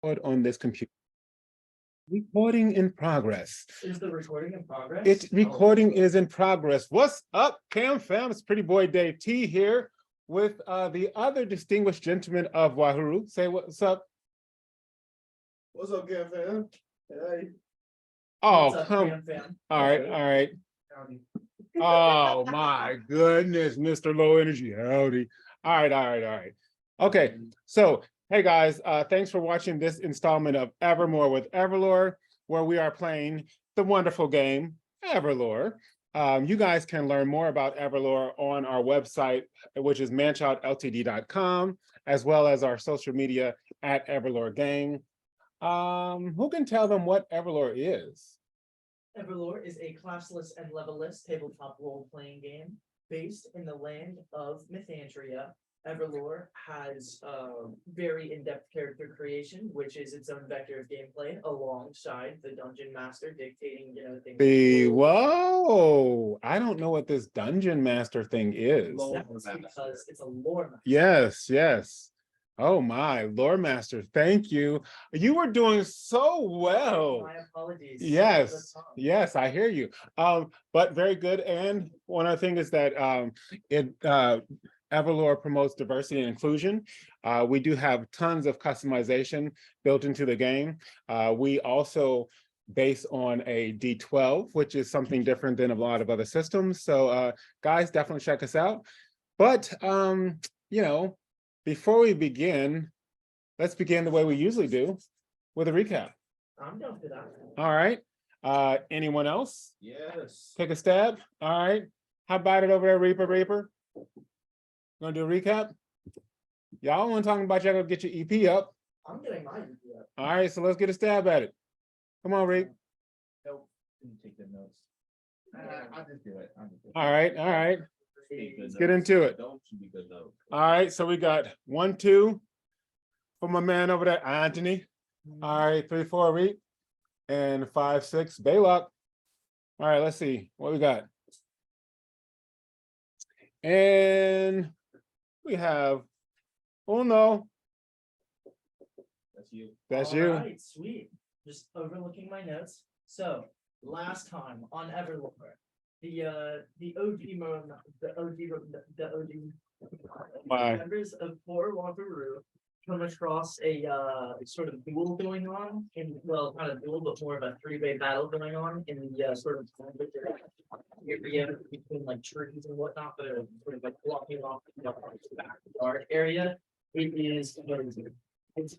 on this computer. Recording in progress. Is the recording in progress? It's recording is in progress. What's up, Cam fam? It's Pretty Boy Dave T here with the other distinguished gentleman of Wahoo. Say what's up. What's up, Cam fam? Hey. Oh, What's up, come. Cam fam? All right, all right. Oh my goodness, Mr. Low Energy. Howdy. All right, all right, all right. Okay, so hey guys, thanks for watching this installment of EverMore with EverLore, where we are playing the wonderful game EverLore. You guys can learn more about EverLore on our website, which is manchildltd.com, as well as our social media at EverLoreGame. Who can tell them what EverLore is? EverLore is a classless and levelless tabletop role-playing game based in the land of Mythantria. EverLore has very in-depth character creation, which is its own vector of gameplay, alongside the dungeon master dictating, things. Whoa! I don't know what this dungeon master thing is. That's because it's a lore master. Yes, yes. Oh my, lore master, thank you. You were doing so well. My apologies. Yes, yes, I hear you. But very good. And one other thing is that EverLore promotes diversity and inclusion. We do have tons of customization built into the game. We also base on a D12, which is something different than a lot of other systems. So guys, definitely check us out. But you know, before we begin, let's begin the way we usually do, with a recap. I'm down for that. All right. Anyone else? Yes. Take a stab. All right. How about it over there, Reaper? Gonna do a recap? Y'all want to talk about y'all gonna get your EP up. I'm getting mine up. All right, so let's get a stab at it. Come on, Reap. Nope. Didn't take the notes. I'll just do it. All right, all right. Let's get into it. Don't should be good though. All right, so we got 1, 2 for my man over there, Anthony. All right, 3, 4, Reap. And 5, 6, Belac. All right, let's see what we got. And we have, oh no. That's you. That's All you. right, sweet. Just overlooking my notes. So last time on EverLore, the OG Why? members of Poor Wahoo come across a sort of duel going on well, not a duel, but more of a three-way battle going on in the sort of area between like trees and whatnot, but are sort of like blocking off the backyard area. It is it's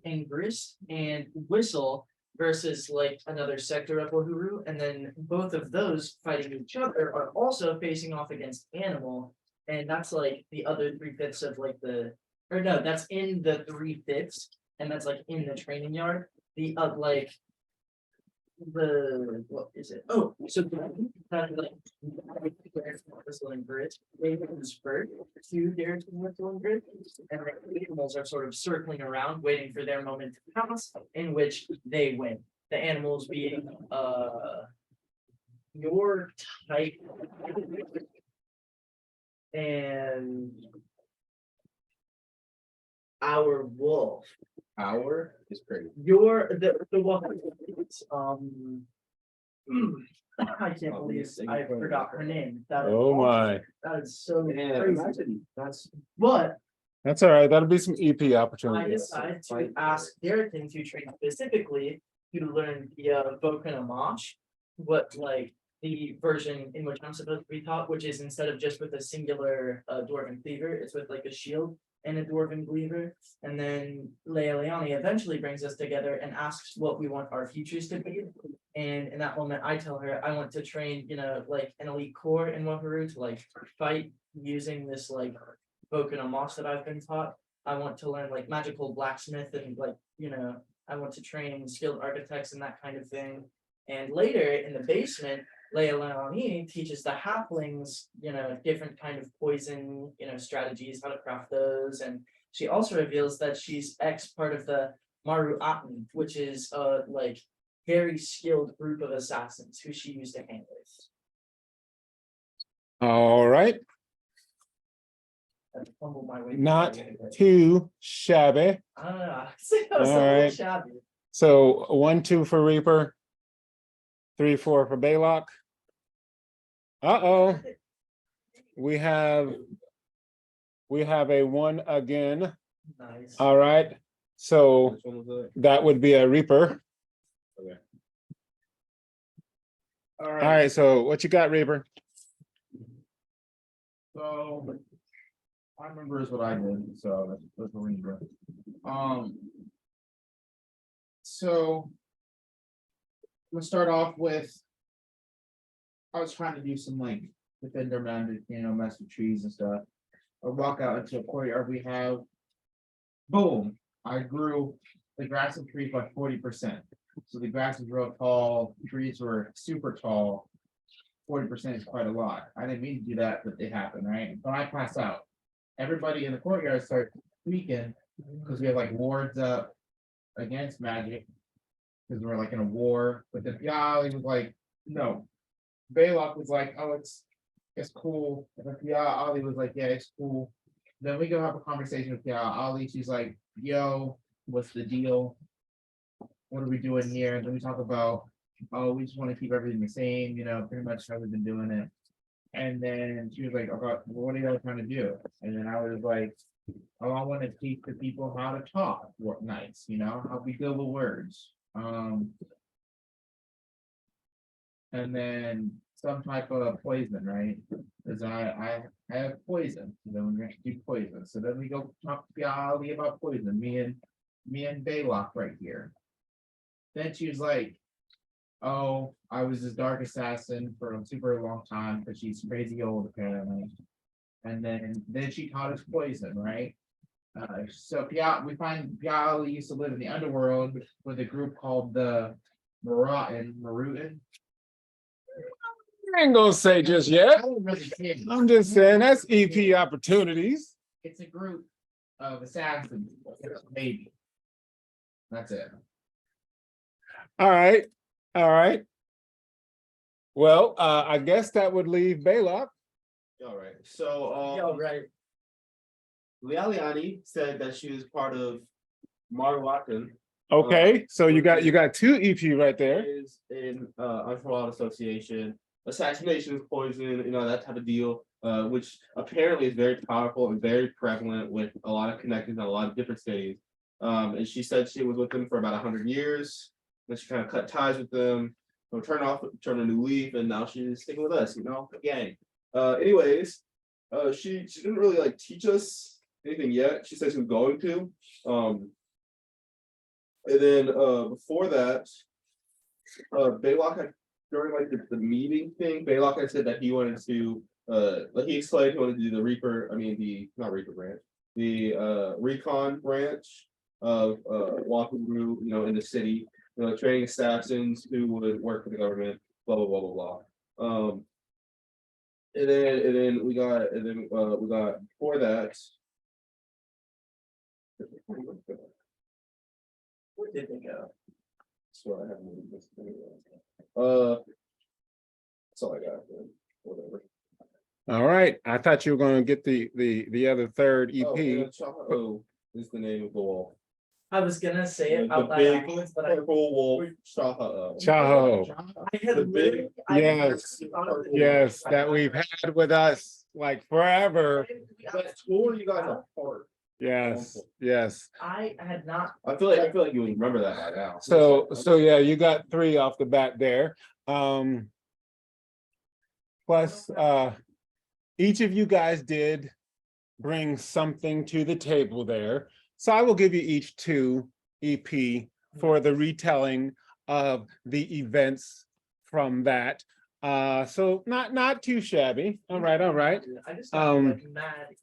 Ingress and Whistle versus like another sector of Wahoo, and then both of those fighting each other are also facing off against Animal, and that's like the other 3/5 of like or no, that's in the 3/5, and that's like in the training yard. The what is it? Oh, so Whistle and Grit, they spurt to their Whistle and Grit, and the animals are sort of circling around, waiting for their moment to pass, in which they win. The animals being your type and our wolf. Our is crazy. You're the one. I can't believe I forgot her name. That is Oh awesome. my. That is so Yeah, crazy. that's But That's all right. That'll be some EP I opportunities. decided to ask Derrickson to train specifically to learn the Boken Amash, what like the version in which I'm supposed to be taught, which is instead of just with a singular dwarven cleaver, it's with like a shield and a dwarven cleaver. And then Leilani eventually brings us together and asks what we want our futures to be. And in that moment, I tell her I want to train, like an elite core in Wahoo to like fight using this like Boken Amash that I've been taught. I want to learn like magical blacksmith and like, I want to train skilled architects and that kind of thing. And later in the basement, Leilani teaches the halflings, different kind of poison, strategies, how to craft those. And she also reveals that she's part of the Maru Atmi, which is like very skilled group of assassins who she used to hang with. All right. I fumbled my way. not too shabby. I don't know. I say I was a All little right. shabby. So 1, 2 for Reaper, 3, 4 for Belac. Uh-oh, we have a 1 again. Nice. All right, so Which one was it? that would be a Reaper. Okay. All right, so what you got, Reaper? So I remember is what I did, so that's a Libra. So I'm gonna start off with I was trying to do some like defender magic, mess with trees and stuff. I walk out into a courtyard we have. Boom! I grew the grass and trees by 40%. So the grass is real tall, trees were super tall. 40% is quite a lot. I didn't mean to do that, but it happened, right? But I pass out. Everybody in the courtyard starts tweaking because we have like wards up against magic because we're like in a war. But the Piali was like, no. Belac was like, oh, it's cool. And the Piali was like, yeah, it's cool. Then we go have a conversation with Piali. She's like, yo, what's the deal? What are we doing here? And then we talk about, oh, we just want to keep everything the same, pretty much how we've been doing it. And then she was like, oh, well, what are y'all trying to do? And then I was like, oh, I want to teach the people how to talk nice, how we deal with words. And then some type of poison, right? Because I have poison. So then we're gonna do poison. So then we go talk to Piali about poison. Me and Belac right here. Then she was like, oh, I was this dark assassin for a super long time because she's crazy old apparently. And then she taught us poison, right? So we find Piali used to live in the underworld with a group called the Marutan. I ain't gonna say just yet. I don't really care. I'm just saying that's EP opportunities. It's a group of assassins, maybe. That's it. All right, all right. Well, I guess that would leave Belac. All right. So Yo, right. Lialiani said that she was part of Marwakan. Okay, so you got 2 EP right there. Is in Unforlawed Association, assassination is poison, that type of deal, which apparently is very powerful and very prevalent with a lot of connections in a lot of different cities. And she said she was with them for about 100 years. Then she kind of cut ties with them, turn a new leaf, and now she's sticking with us, the gang. Anyways, she didn't really like teach us anything yet. She said she was going to. And then before that, Belac had during like the meeting thing, Belac had said that he wanted to like he explained he wanted to do the Reaper, not Reaper branch, the Recon branch of walking through, in the city, training assassins who would work for the government, blah blah blah blah blah. And then we got before that. Where did they go? So I have this anyway. That's all I got. Whatever. All right, I thought you were going to get the other third EP. Oh, and Chaho is the name of the wall. I was gonna say it The out loud big afterwards, but I purple wolf. Chaho. Chaho. had the big- literally. I Yes, thought of it. yes, that we've had with us like forever. That's cool. You guys are apart. Yes, yes. I had not. I feel like you would remember that by now. So yeah, you got 3 off the bat there. Plus, each of you guys did bring something to the table there. So I will give you each 2 EP for the retelling of the events from that. So not too shabby. All right, all right. I just got like mad.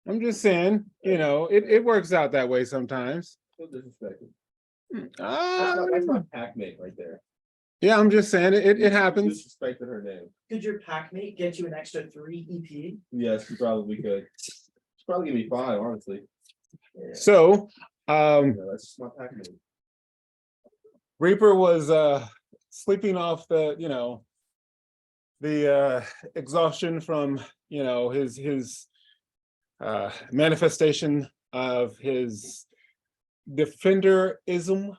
I'm just saying, it works out that way sometimes. So disrespectful. Ah, That's my packmate right there. yeah, I'm just saying it You happens. disrespected her name. Could your packmate get you an extra 3 EP? Yes, you probably could. She'd probably give me 5, honestly. So, That's just my packmate. Reaper was sleeping off the exhaustion from his manifestation of his defenderism,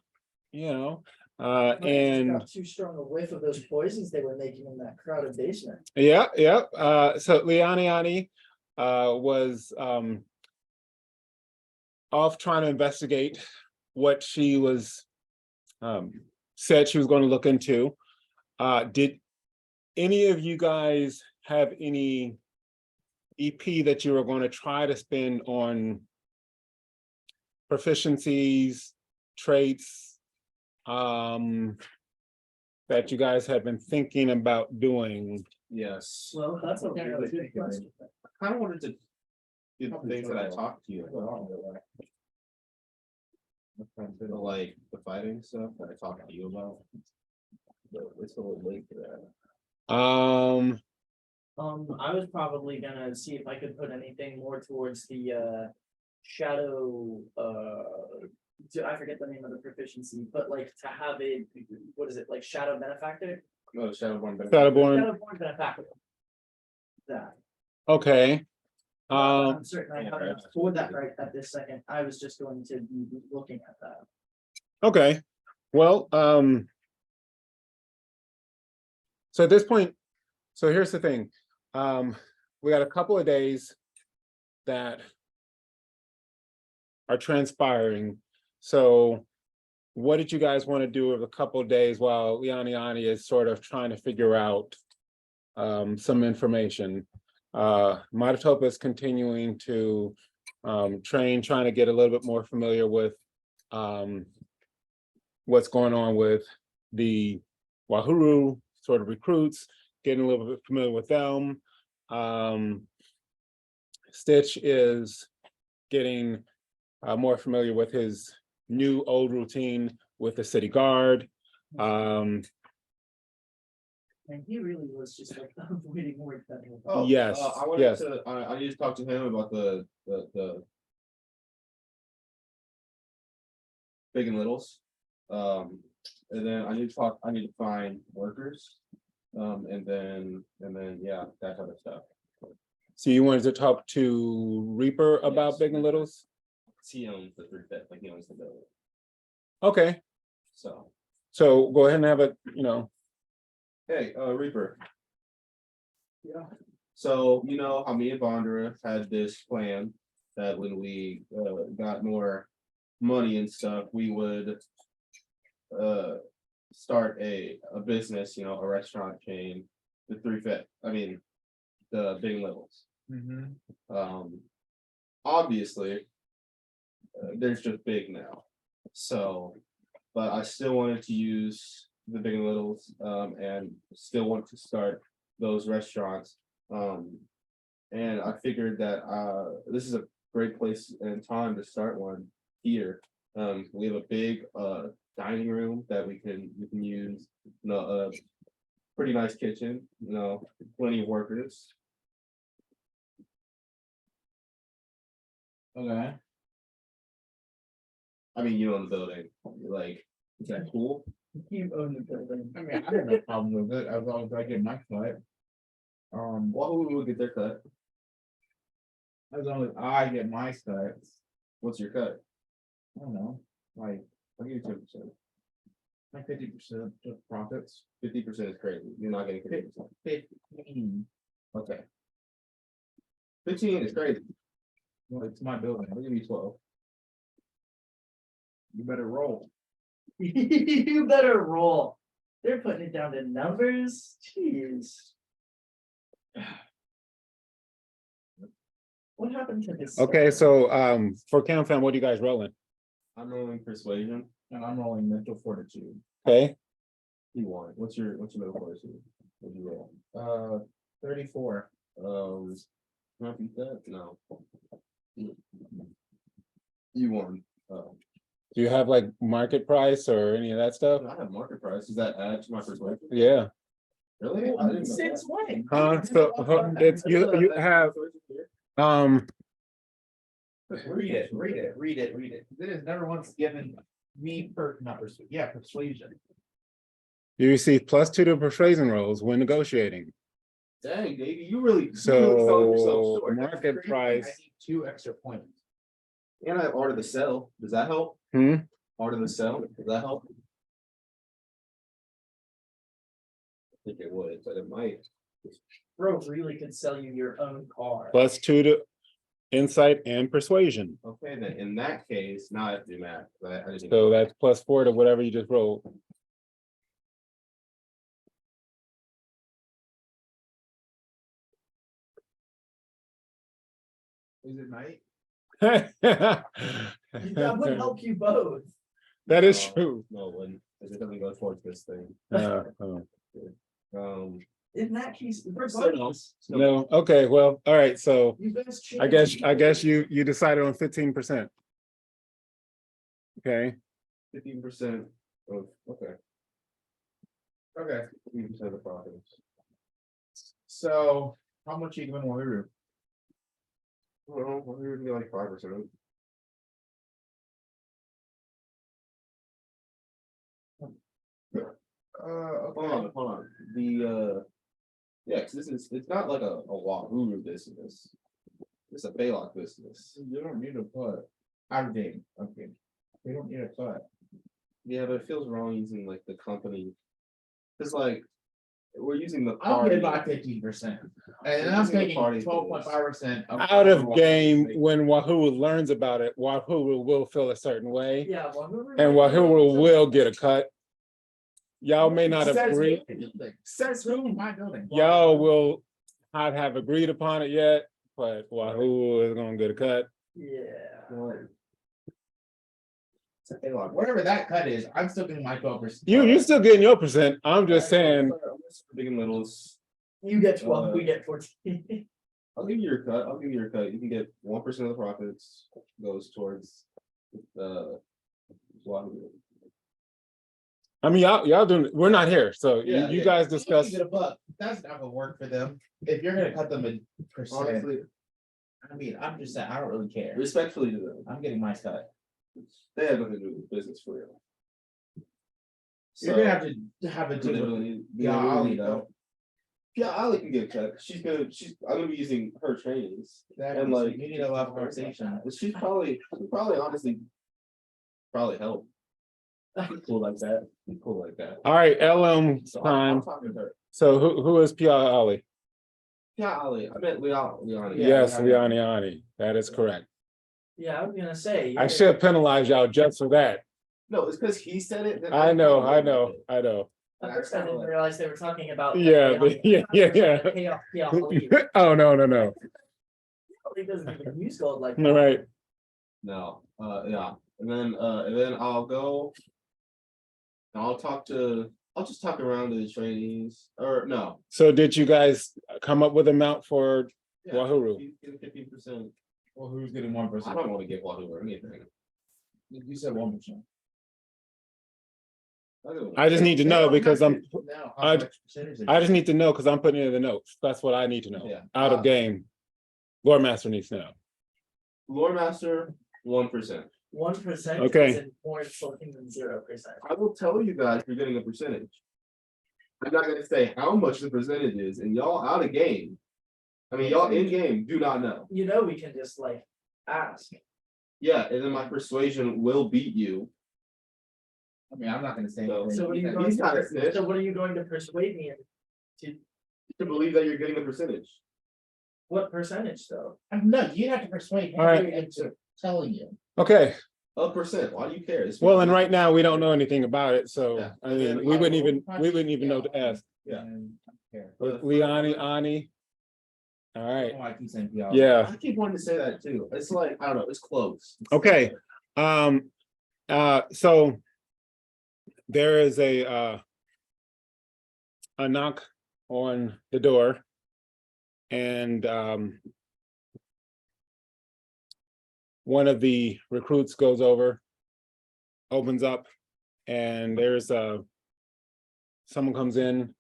you know, and got too strong a whiff of those poisons they were making in that crowded basement. yeah, yeah. So Liani was off trying to investigate what she was said she was going to look into. Did any of you guys have any EP that you were going to try to spend on proficiencies, traits, that you guys have been thinking about doing? Yes. Well, that's a really good question. I kind of wanted to do the things that I talked to you about. Like the fighting stuff that I talked to you about. But it's a little late for that. I was probably gonna see if I could put anything more towards the shadow, I forget the name of the proficiency, but like to have a, what is it, like shadow benefactor? No, Shadowborn. Shadowborn. Shadowborn benefactor. That. Okay. I'm certain I haven't afford that right at this second. I was just going to be looking at that. Okay. Well, so at this point, so here's the thing. We got a couple of days that are transpiring. So what did you guys want to do with a couple of days while Liani is sort of trying to figure out some information? Matatopa is continuing to train, trying to get a little bit more familiar with what's going on with the Wahuru sort of recruits, getting a little bit familiar with them. Stitch is getting more familiar with his new old routine with the city guard. And he really was just like avoiding work that whole time. Oh, Yes, I wanted yes. to. I need to talk to him about the big and littles, and then I need to talk. I need to find workers, and then yeah, that type of stuff. So you wanted to talk to Reaper about Yes. Big and Littles? He owns the 3-5, like he owns the building. Okay, So so go ahead and have it, you know. hey, Reaper. Yeah. So you know how me and Bondra had this plan that when we got more money and stuff, we would start a business, you know, a restaurant chain, the 3-5. I mean, the Big and Littles. Obviously, there's just big now. So, but I still wanted to use the Big and Littles, and still want to start those restaurants. And I figured that this is a great place and time to start one here. We have a big dining room that we can use, you know, a pretty nice kitchen, you know, plenty of workers. Okay. I mean, you own the building, like, is that cool? You own the building. I mean, I have no problem with it as long as I get my cut. What would we get their cut? As long as I get my cut, What's your cut? I don't know, like I'll give you 10%. like 50% of profits. 50% is crazy. You're not getting 50%. 15. Okay. 15 is crazy. Well, it's my building. I'll give you 12. You better roll. You better roll. They're putting it down to numbers. Jeez. What happened to this? Okay, so for Cam Fam, what are you guys rolling? I'm rolling persuasion. And I'm rolling mental fortitude. Okay, You won. What's your middle fortitude? What do you roll? 34. Can I beat that? No. You won. do you have like market price or any of that stuff? I have market price. Does that add to my persuasion? Yeah, Really? I didn't know Since that. when? so it's you have Read it. It is never once given me persuasion. you receive +2 to persuasion rolls when negotiating. Dang, Davey, you really sold yourself So short. market I price, need 2 extra points. And I have art of the cell. Does that help? hmm? Art of the cell, does that help? I think it would, but it might. Bro really could sell you your own car. +2 to insight and persuasion. Okay, then in that case, now I have to do math. I just. So that's +4 to whatever you just rolled. Is it night? That would help you both. That is true. No, when, because it doesn't go towards this thing. Oh. In that case, regardless, No, okay, well, all right, so you best change. I guess you decided on 15%. Okay, 15% of, okay, Okay, 15% of the profits. so how much are you giving Wahooroo? Well, we're gonna get like 5%. Okay. Hold on. The yeah, 'cause it's not like a Wahoo business. It's a Belac business. You don't need a cut. Out of game, okay. You don't need a cut. Yeah, but it feels wrong using like the company. It's like we're using the I'm party. getting about 15%. And I'm taking Party 12.5%. out of game, when Wahoo learns about it, Wahoo will feel a certain way, Yeah, Wahoo and Wahoo will get a cut. Y'all may not Says agree, who in the building? Says who in my building? y'all will not have agreed upon it yet, but Wahoo is gonna get a cut. Yeah. It's a Belac. Whatever that cut is, I'm still getting my 12%. You still getting your percent, I'm just saying, Big and littles. You get 12, we get 14. I'll give you your cut. I'll give you your cut. You can get 1% of the profits goes towards Wahoo. I mean, y'all doing, we're not here, so Yeah, you yeah. guys You discuss. get a buck. That's not gonna work for them. If you're gonna cut them in percent, Honestly, I mean, I'm just saying, I don't really care. respectfully to them, I'm getting my cut. they have nothing to do with business for real. You're gonna have to have a do they deal really with. need? Do Yeah, they really I'll need leave that? Yeah, Ali can get a check. I'm gonna be using her trainings. And like- you need a lot of conversation. But she's probably honestly help. Cool like that. Cool like that. All right, LM So time. I'm talking to her. So who is Pia Ali? Yeah, Ali. I meant Leon. Yeah, Yes, yeah. Liani. That is correct. Yeah, I was gonna say. I should penalize y'all just for that. No, it's because he said it. then I know. At first, I didn't realize they were talking about. Yeah, yeah. Yeah. Oh, no. He doesn't even use gold like. All that. right. No, yeah, and then I'll go. And I'll just talk around to the trainees, or no. So did you guys come up with an amount for Yeah, Wahoo? 15%. Well, who's getting I 1%? don't want to give Wahoo or anything. You said 1%. I just need to know because I I just need to know because I'm putting it in the notes. That's what I need to know. Yeah. Out of game. Lore Master needs to know. Lore Master 1%. 1% Okay. is more insulting than 0%. I will tell you guys you're getting a percentage. I'm not gonna say how much the percentage is, and y'all out of game. I mean, y'all in game do not know. You know, we can just like ask. Yeah, and then my persuasion will beat you. I mean, I'm not gonna say So- anything. So what are you He's going not a to, snitch. so what are you going to persuade me into? To believe that you're getting a percentage. What percentage though? No, you have to persuade him All right. into telling you. Okay. A percent. Why do you care? It's- Well, and right now we don't know anything about it, so Yeah. I mean, we wouldn't even know to ask. Yeah. And I don't care. But Liani, Ani. All right. Oh, I keep saying PR. Yeah. I keep wanting to say that too. It's like, I don't know, it's close. Okay. So there is a knock on the door, and one of the recruits goes over, opens up, and there's someone comes in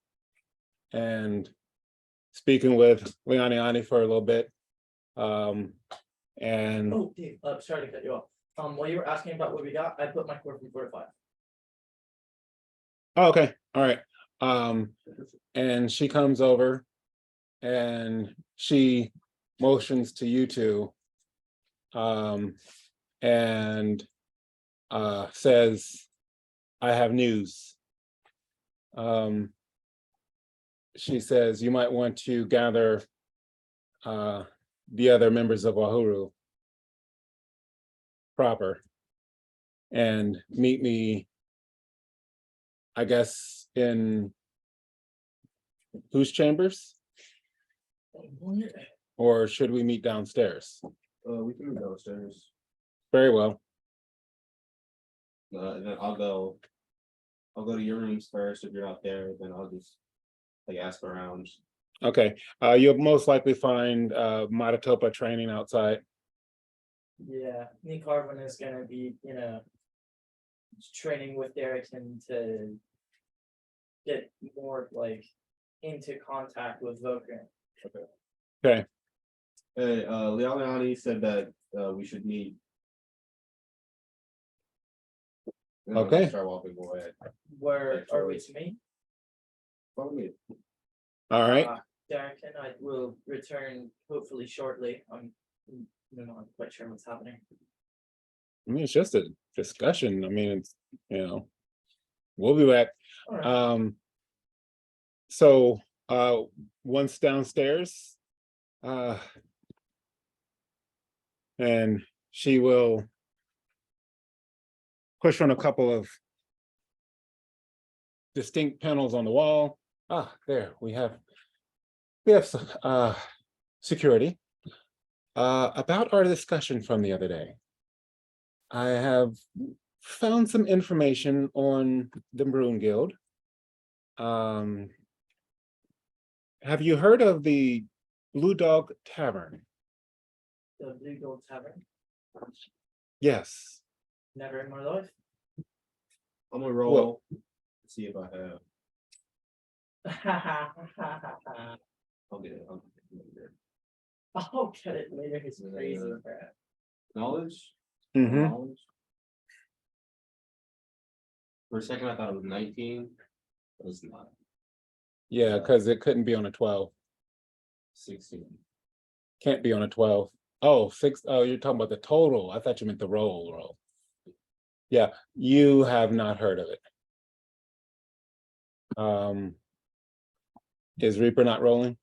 and speaking with Liani for a little bit. And Oh, Dave, sorry to cut you off. While you were asking about what we got, I put my core from 4 to 5. oh, okay, all right. And she comes over and she motions to you two, and says, "I have news." She says you might want to gather the other members of Wahuru proper and meet me, I guess, in whose chambers? Or should we meet downstairs? We can move downstairs. Very well. And then I'll go to your rooms first. If you're not there, then I'll just like ask around. Okay, you'll most likely find Matatopa training outside. Yeah, Nick Carvin is gonna be, training with Derrickson to get more like into contact with Vokran. Okay, Hey, Lealiani said that we should meet. And I'll Okay. just start walking away. Where are we to meet? Follow me. all right. Derek and I will return hopefully shortly. I'm not quite sure what's happening. I mean, it's just a discussion. I mean, it's, we'll be back. All right. So once downstairs, and she will push on a couple of distinct panels on the wall. There we have security. About our discussion from the other day, I have found some information on the Bruinguild. Have you heard of the Blue Dog Tavern? The Blue Gold Tavern. Yes. Never in my life. I'm gonna roll. See if I have. I'll get it. I'll get it later. I'll get it later. It's crazy, bro. Knowledge. Mm-hmm. Knowledge. For a second, I thought it was 19. But it's not. Yeah, because it couldn't be on a 12. 16. Can't be on a 12. Oh, 6. Oh, you're talking about the total. I thought you meant the roll. Yeah, you have not heard of it. Is Reaper not rolling?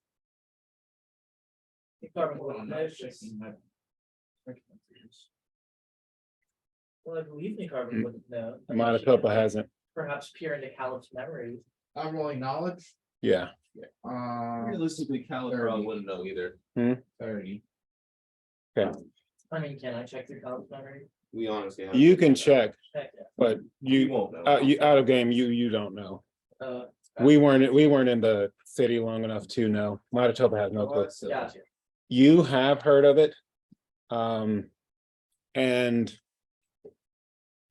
Nick Carvin wouldn't know. Well, I believe Nick Carvin wouldn't know. Matatopa hasn't. Perhaps peer into Calip's memory. I'm rolling knowledge. Yeah. Realistically, Caliber wouldn't know either. 30. I mean, can I check through Calip's memory? We honestly have. You can check, Heck yeah. but You you won't know. you out of game, you don't know. We We weren't in the city long enough to know. Matatopa has no clue. Gotcha. You have heard of it.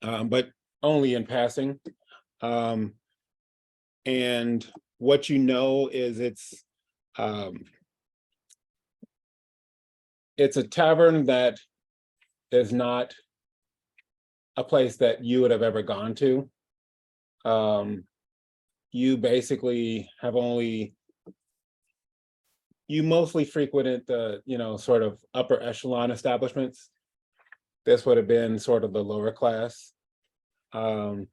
But only in passing. And what you know is it's a tavern that is not a place that you would have ever gone to. You basically have you mostly frequented the, sort of upper echelon establishments. This would have been sort of the lower class. And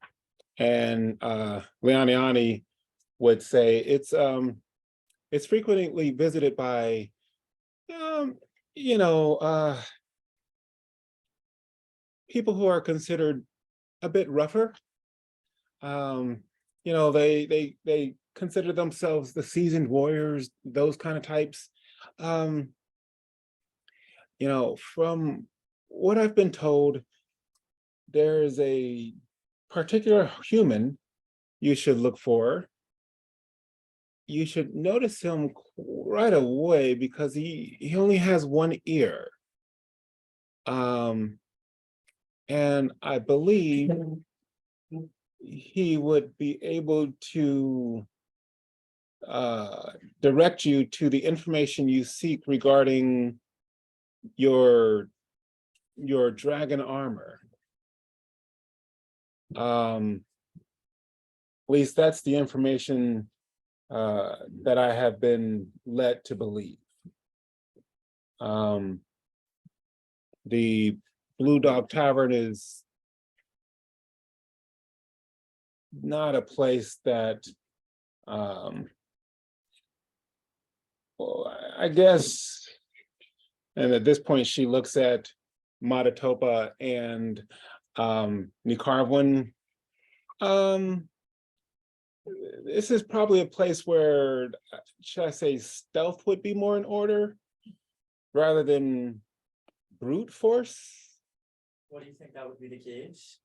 Leaniani would say it's frequently visited by, people who are considered a bit rougher. They consider themselves the seasoned warriors, those kind of types. From what I've been told, there's a particular human you should look for. You should notice him right away because he only has one ear. And I believe he would be able to direct you to the information you seek regarding your dragon armor. At least that's the information that I have been led to believe. The Blue Dog Tavern is not a place that, well, I guess, and at this point she looks at Matatopa and Nicaraguen. This is probably a place where, should I say, stealth would be more in order rather than brute force. What do you think that would be the case?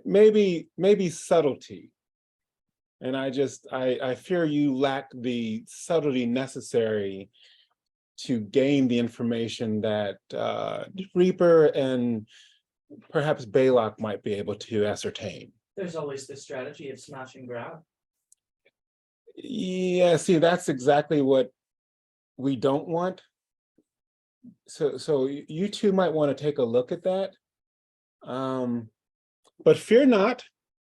Maybe subtlety. And I fear you lack the subtlety necessary to gain the information that Reaper and perhaps Belac might be able to ascertain. There's always the strategy of smash and grab. Yeah, see, that's exactly what we don't want. So you two might want to take a look at that. But fear not,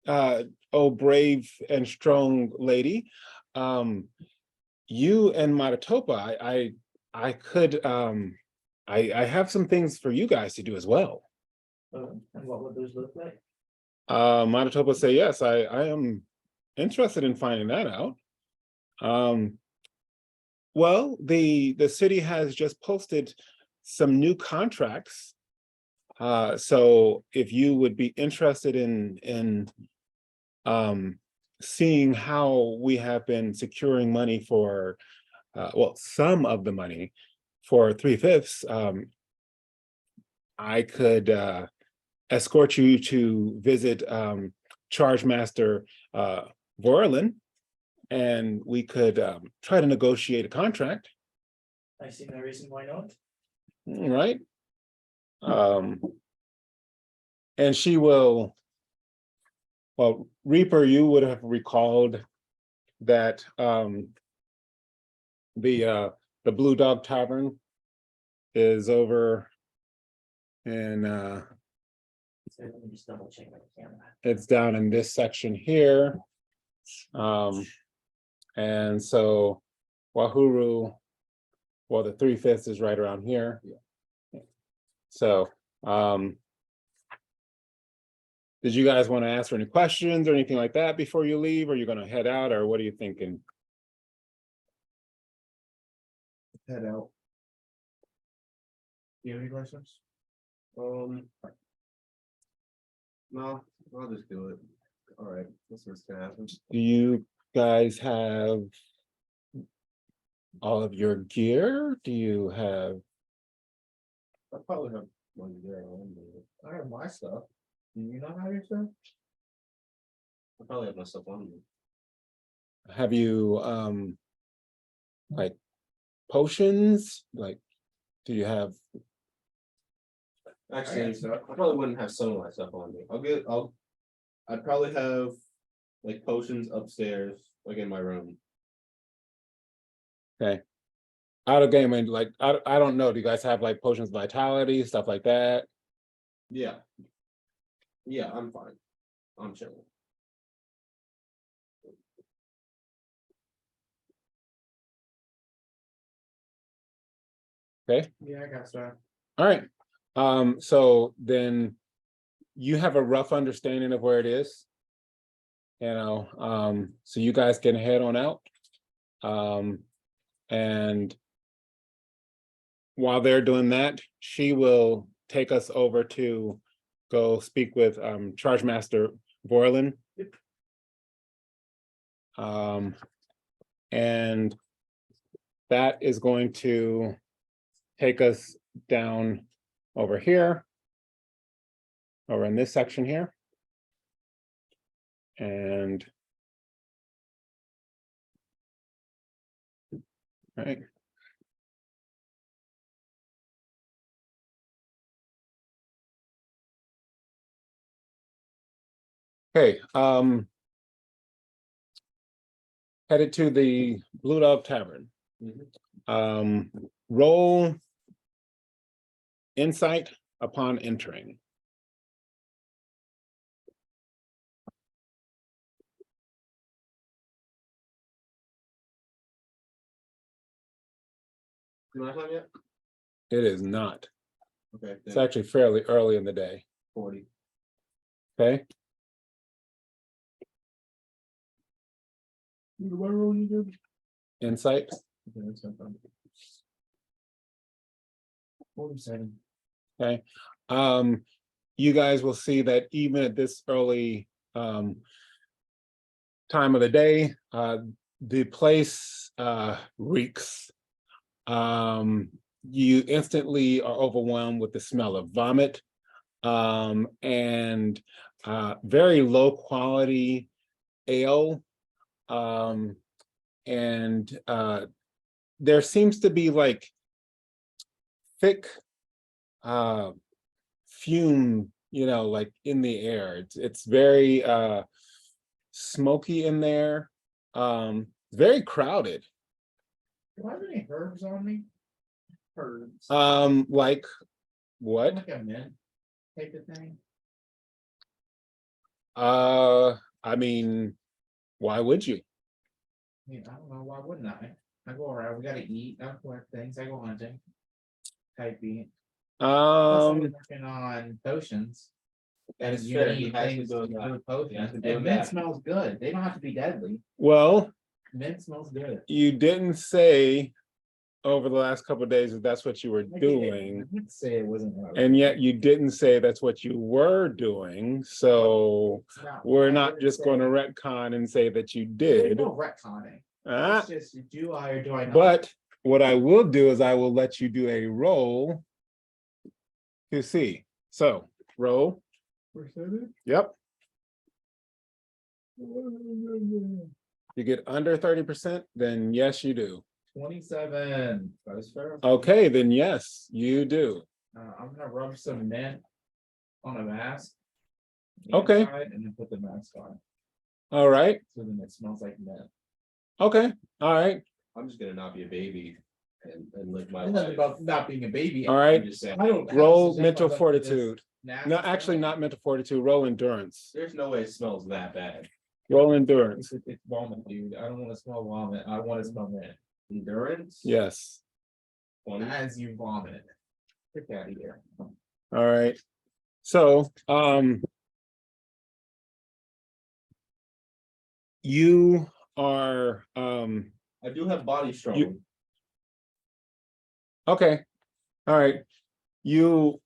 oh brave and strong lady. You and Matatopa, I could I have some things for you guys to do as well. And what would those look like? Matatopa say, yes, I am interested in finding that out. Well, the city has just posted some new contracts. So if you would be interested in seeing how we have been securing money for, well, some of the money for 3/5, I could escort you to visit Charge Master Vorlin, and we could try to negotiate a contract. I see no reason why not. All right. And she will, well, Reaper, you would have recalled that the Blue Dog Tavern is over in So let me just double check my camera. it's down in this section here. And so Wahuru, well, the 3/5 is right around here. So did you guys want to answer any questions or anything like that before you leave? Or are you going to head out, or what are you thinking? Head out. Do you have any questions? No, I'll just do it. All right, that's what's gonna happen. Do you guys have all of your gear? Do you have? I probably have money there. I have my stuff. Do you not have your stuff? I probably have my stuff on me. Have you like potions? Like, do you have? Actually, I probably wouldn't have some of my stuff on me. I'd probably have like potions upstairs, like in my room. Okay. Out of game, and like I don't know. Do you guys have like potions of vitality, stuff like that? Yeah. Yeah, I'm fine. I'm chilling. Okay. Yeah, I got stuff. All right. So then you have a rough understanding of where it is. So you guys can head on out. And while they're doing that, she will take us over to go speak with Charge Master Vorlin. And that is going to take us down over here, over in this section here. And right. Okay, headed to the Blue Dog Tavern. Roll insight upon entering. You not time yet? It is not. Okay. It's then actually fairly early in the day. 40. Okay. What roll you do? Insight. Okay, that's no problem. 47. Okay. You guys will see that even at this early time of the day, the place reeks. You instantly are overwhelmed with the smell of vomit, and very low quality ale. And there seems to be like thick fume, like in the air. It's very smoky in there. Very crowded. Do I have any herbs on me? Herbs. Like what? Like a mint type of thing. I mean, why would you? I mean, I don't know, why wouldn't I? I go around, we gotta eat, I collect things, I go hunting. Type beat. Working on potions. That is You fair. need He has to things do to that. do with He has potions. to do And mint that. smells good. They don't have to be deadly. Well, Mint smells good. you didn't say over the last couple of days that that's what you were doing, I didn't say it wasn't. what I was and yet doing. you didn't say that's what you were doing. So It's not- we're I not didn't just say- going to retcon and say that you There's did. no retconning. Ah, It's just, do I or do I not? but what I will do is I will let you do a roll to see. So roll. Yep. You get under 30%, then yes, you do. 27. That is fair. Okay, then yes, you do. I'm gonna rub some mint on a mask. Okay. inside, And then put the mask on, All right. so then it smells like mint. Okay. All right. I'm just gonna not be a baby and live my And then life. about not being a baby. All right. I'm just saying. I don't. Roll suggest mental myself to this fortitude. nasty No, smell. actually not mental fortitude. Roll endurance. There's no way it smells that bad. Roll endurance. It's vomit, dude. I don't want to smell vomit. I want to smell mint. Endurance? Yes. 20. As you vomit. Get out of here. All right. So, you are, I do have body strong. okay. All right. You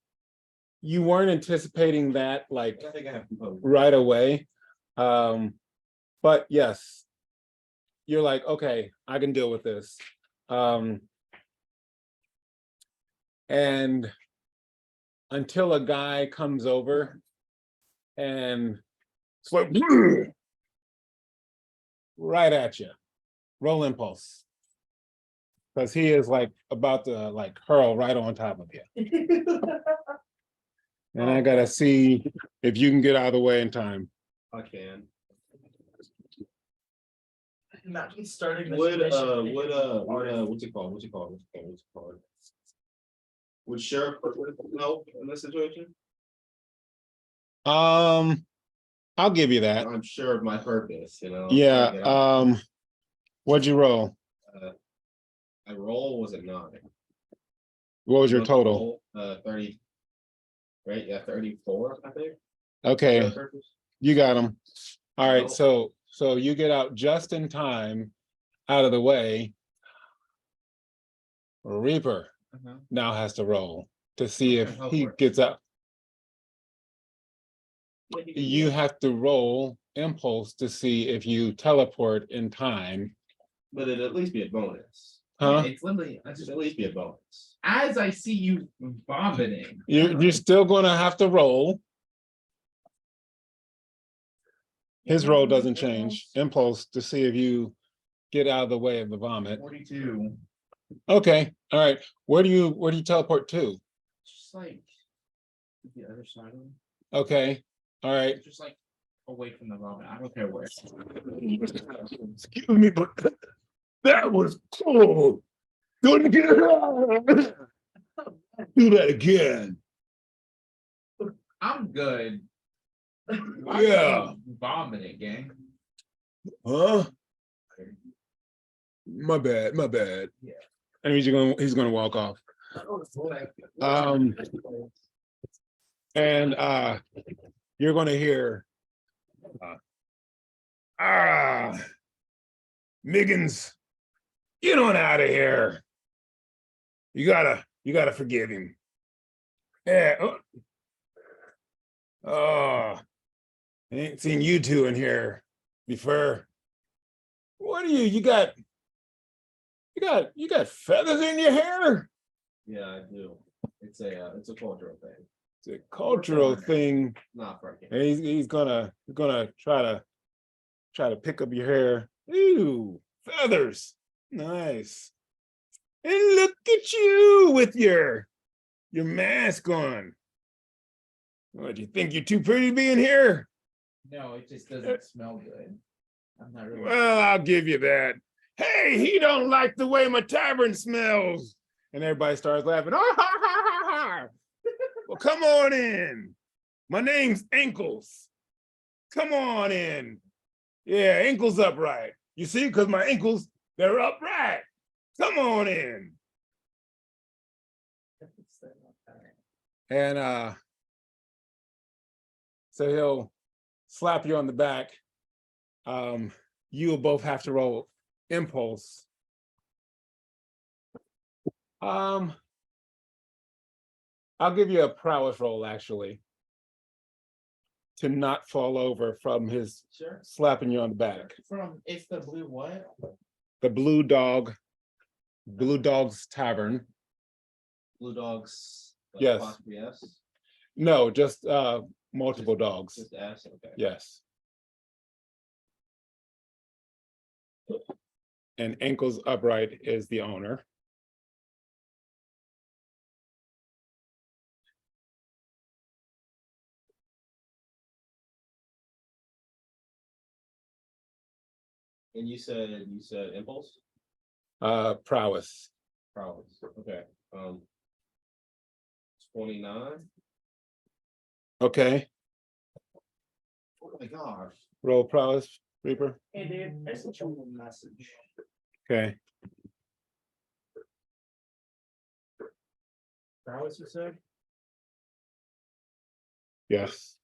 weren't anticipating that like I think I have composure. right away. But yes, you're like, okay, I can deal with this. And until a guy comes over and it's like right at you. Roll impulse. Because he is like about to like hurl right on top of you. And I gotta see if you can get out of the way in time. I can. Imagine starting this Would mission. what's it called? Would Sheriff help in this situation? I'll give you that. I'm sure of my purpose, Yeah, what'd you roll? My roll was a 9. What was your total? 30. Right, yeah, 34, I think. Okay, Sheriff purpose. you got him. All right, No. so you get out just in time, out of the way. Reaper now has to roll to see if Okay, he go for it. gets out. What do You have to roll impulse to see if you teleport in time. But it'd at least be a bonus. Huh? It's literally, I It'd just, at least be a bonus. as I see you vomiting. You're still gonna have to roll. His roll doesn't change. Impulse to see if you get out of the way of the vomit. 42. Okay, all right. Where do you teleport to? Just like the other side of him. Okay, all right. Just like away from the vomit. I don't care where. Excuse me, but that was cool. Do it again. Do that again. I'm good. Why Yeah. are you vomiting, gang? Huh? My bad, my bad. Yeah. And he's gonna walk off. And you're gonna hear Miggins, get on out of here. You gotta forgive him. Yeah. Oh, I ain't seen you two in here before. What are you? You got feathers in your hair? Yeah, I do. It's a cultural thing. It's a cultural thing. Not freaking. And he's gonna try to pick up your hair. Ooh, feathers. Nice. And look at you with your mask on. What, do you think you're too pretty to be in here? No, it just doesn't smell good. I'm not really. Well, I'll give you that. Hey, he don't like the way my tavern smells. And everybody starts laughing. Ah, ha, ha, ha, ha. Well, come on in. My name's Ankles. Come on in. Yeah, ankles upright. You see, because my ankles, they're upright. Come on in. And so he'll slap you on the back. You'll both have to roll impulse. I'll give you a prowess roll, actually, to not fall over from his Sure. slapping you on the back. It's the blue what? The Blue Dog's Tavern. Blue dogs. Yes. Apostrophe S. No, just multiple dogs. Just S. Okay. Yes. And Ankles Upright is the owner. And you said impulse? Prowess. Prowess. Okay. 29. Okay. Oh my gosh. Roll prowess, Reaper. Hey, dude, I sent you a message. Okay. Prowess, you said? Yes.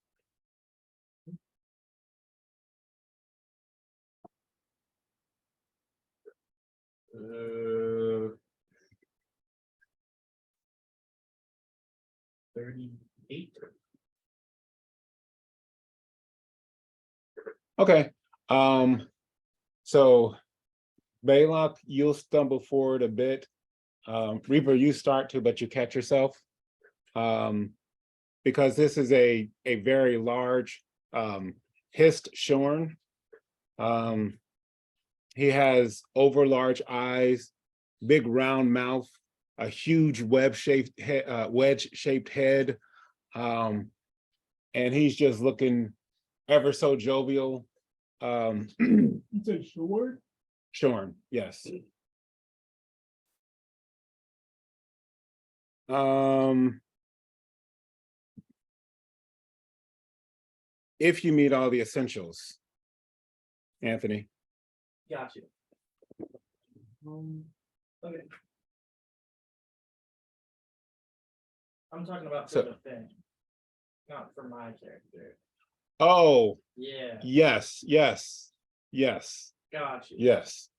Uh, 38. Okay. So Belac, you'll stumble forward a bit. Reaper, you start to, but you catch yourself. Because this is a very large hissed shorn. He has overlarge eyes, big round mouth, a huge wedge-shaped head, and he's just looking ever so jovial. You said short? Shorn, yes. If you meet all the essentials, Anthony. Got you. Okay. I'm talking about for So- the thing, not for my character. Oh, Yeah, yes. got you. Yes,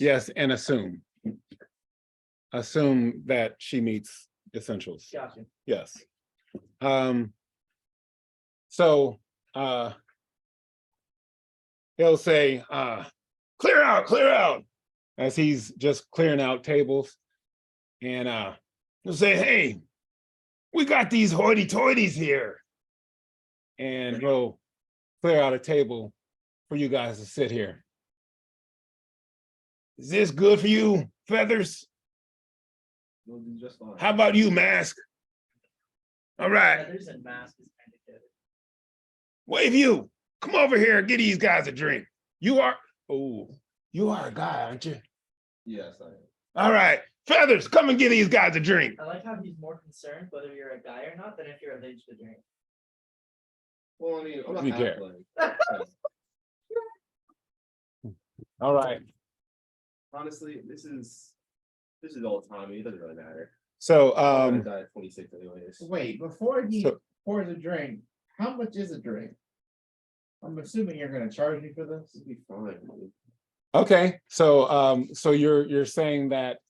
Yes. and assume that she meets essentials. Got you. Yes. So he'll say, clear out, as he's just clearing out tables. And he'll say, hey, we got these hoity-toities here. And he'll clear out a table for you guys to sit here. Is this good for you, Feathers? We'll do just fine. How about you, Mask? All right, Feathers and mask is kind of good. wave you. Come over here and get these guys a drink. You are a guy, aren't you? Yes, I am. All right, Feathers, come and get these guys a drink. I like how he's more concerned whether you're a guy or not than if you're of age to drink. Well, I mean, I'm not You care. halfling. All right. Honestly, this is This is all timing. It doesn't really matter. So, I'm gonna die at 26 anyways. Wait, before he So- pours a drink, how much is a drink? I'm assuming you're gonna charge me for this. It'll be fine. Dude. okay, so you're saying that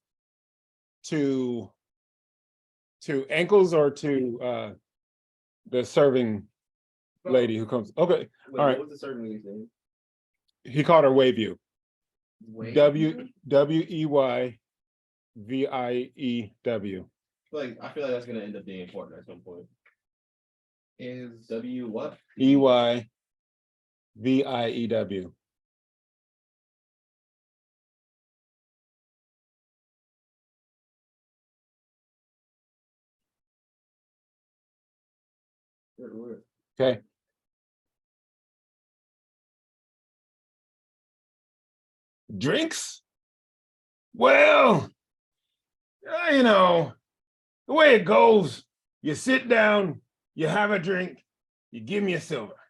to ankles or to the serving lady who comes, okay, Wait, all right. What was the certain lady's name? He called her Wayview. Wait, WEYVIEW. I feel like that's gonna end up being important at some point. is W what? EYVIEW. Okay. Drinks? Well, you know, the way it goes, you sit down, you have a drink, you give me a silver.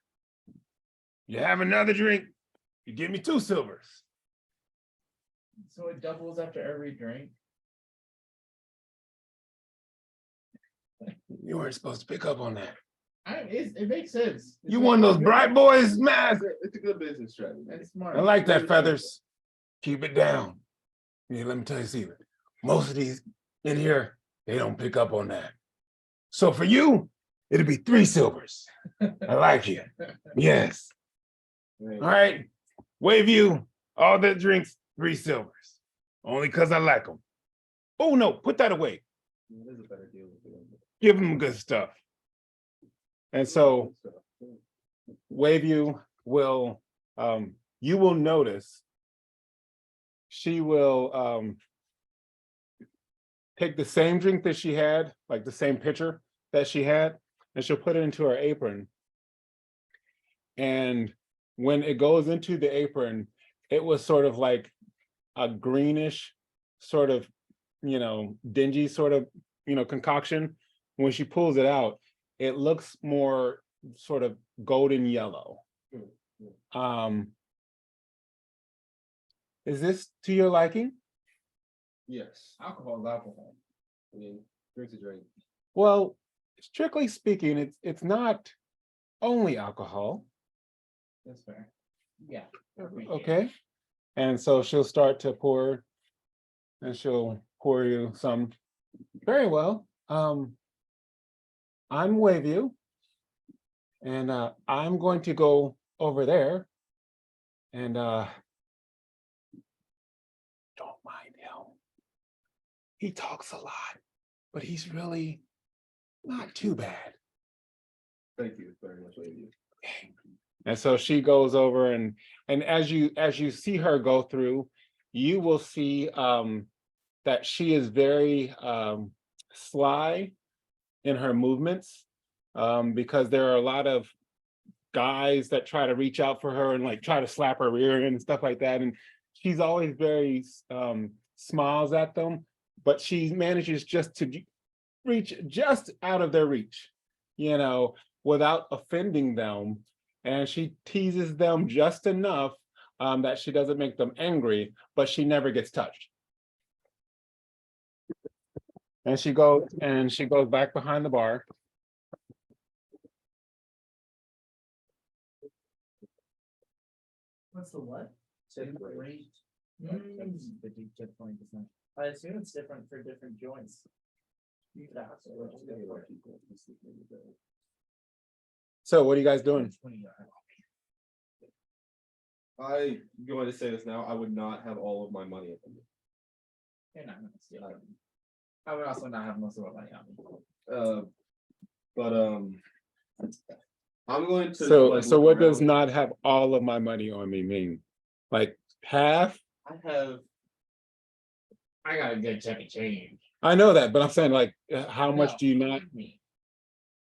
You have another drink, you give me 2 silvers. so it doubles after every drink. You weren't supposed to pick up on that. It makes sense. You one of those bright boys, man. It's a good business strategy. That's smart. I like that, Feathers. Keep it down. Yeah, let me tell you a secret. Most of these in here, they don't pick up on that. So for you, it'll be 3 silvers. I like you. Yes. Right. All right. Wayview, all the drinks, 3 silvers. Only because I like them. Oh no, put that away. That is a better deal. Give them good stuff. And so Wayview will, you will notice she will take the same drink that she had, like the same pitcher that she had, and she'll put it into her apron. And when it goes into the apron, it was sort of like a greenish, sort of, dingy sort of, concoction. When she pulls it out, it looks more sort of golden yellow. Is this to your liking? Yes. Alcohol is alcohol. I mean, drink's a drink. Well, strictly speaking, it's not only alcohol. That's fair. Yeah. Okay. And so she'll start to pour, and she'll pour you some. Very well. I'm Wayview, and I'm going to go over there, and don't mind him. He talks a lot, but he's really not too bad. Thank you very much, lady. And so she goes over, and as you see her go through, you will see that she is very sly in her movements, because there are a lot of guys that try to reach out for her and like try to slap her rear end and stuff like that. And she's always very smiles at them, but she manages just to reach just out of their reach, without offending them. And she teases them just enough that she doesn't make them angry, but she never gets touched. And she goes back behind the bar. What's the what? Rate. Mm. I assume it's different for different joints. You could ask. So what are you guys doing? I'm going to say this now. I would not have all of my money at them. You're not gonna steal it. I would also not have most of my money on me. But I'm going to. So like, so look what does around. not have all of my money on me mean? Like half? I got a good chunk of change. I know that, but I'm saying like how much No, do you not? me.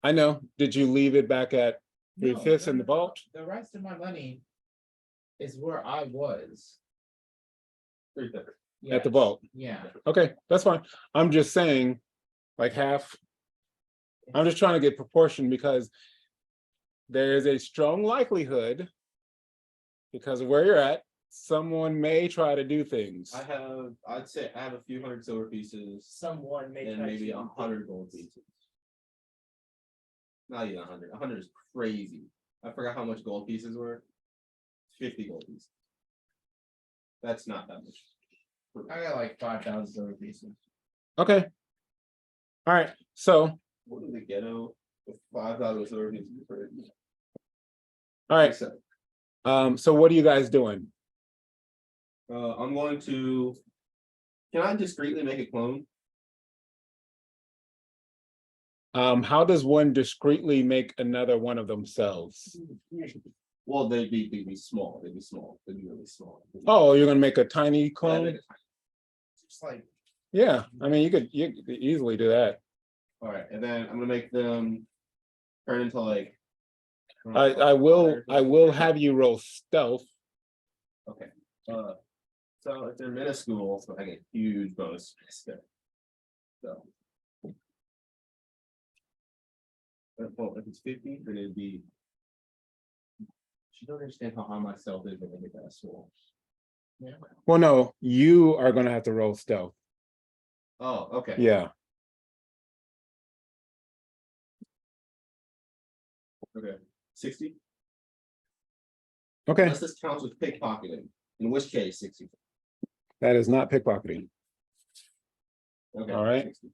I know. Did you leave it back at No, 3/5 in no, the vault? The rest of my money is where I was. 3/5. At the Yes. vault? Yeah. Okay, that's fine. I'm just saying like half. I'm just trying to get proportion because there is a strong likelihood, because of where you're at, someone may try to do things. I'd say I have a few hundred silver pieces Someone may and try maybe to 100 gold pieces. Not even 100. 100 is crazy. I forgot how much gold pieces were. 50 gold pieces. That's not that much. I got like 5,000 silver pieces. Okay. All right, so, What is the ghetto with 5,000 silver pieces? all right, so what are you guys doing? I'm going to. Can I discreetly make a clone? How does one discreetly make another one of themselves? Well, they'd be small. They'd be small. They'd be really small. Oh, you're gonna make a tiny Yeah, clone? Just like Yeah, I mean, you could easily do that. all right, and then I'm gonna make them turn into like. I will have you roll stealth. Okay, so if they're minuscule, so I get huge bonus. So. Well, if it's 50, then it'd be. You don't understand how high my stealth is when I get that small. Well, no, you are gonna have to roll stealth. Oh, okay. Yeah, Okay. 60? okay, Unless this counts with pickpocketing, in which case 60. that is not pickpocketing. Okay. All right. 60.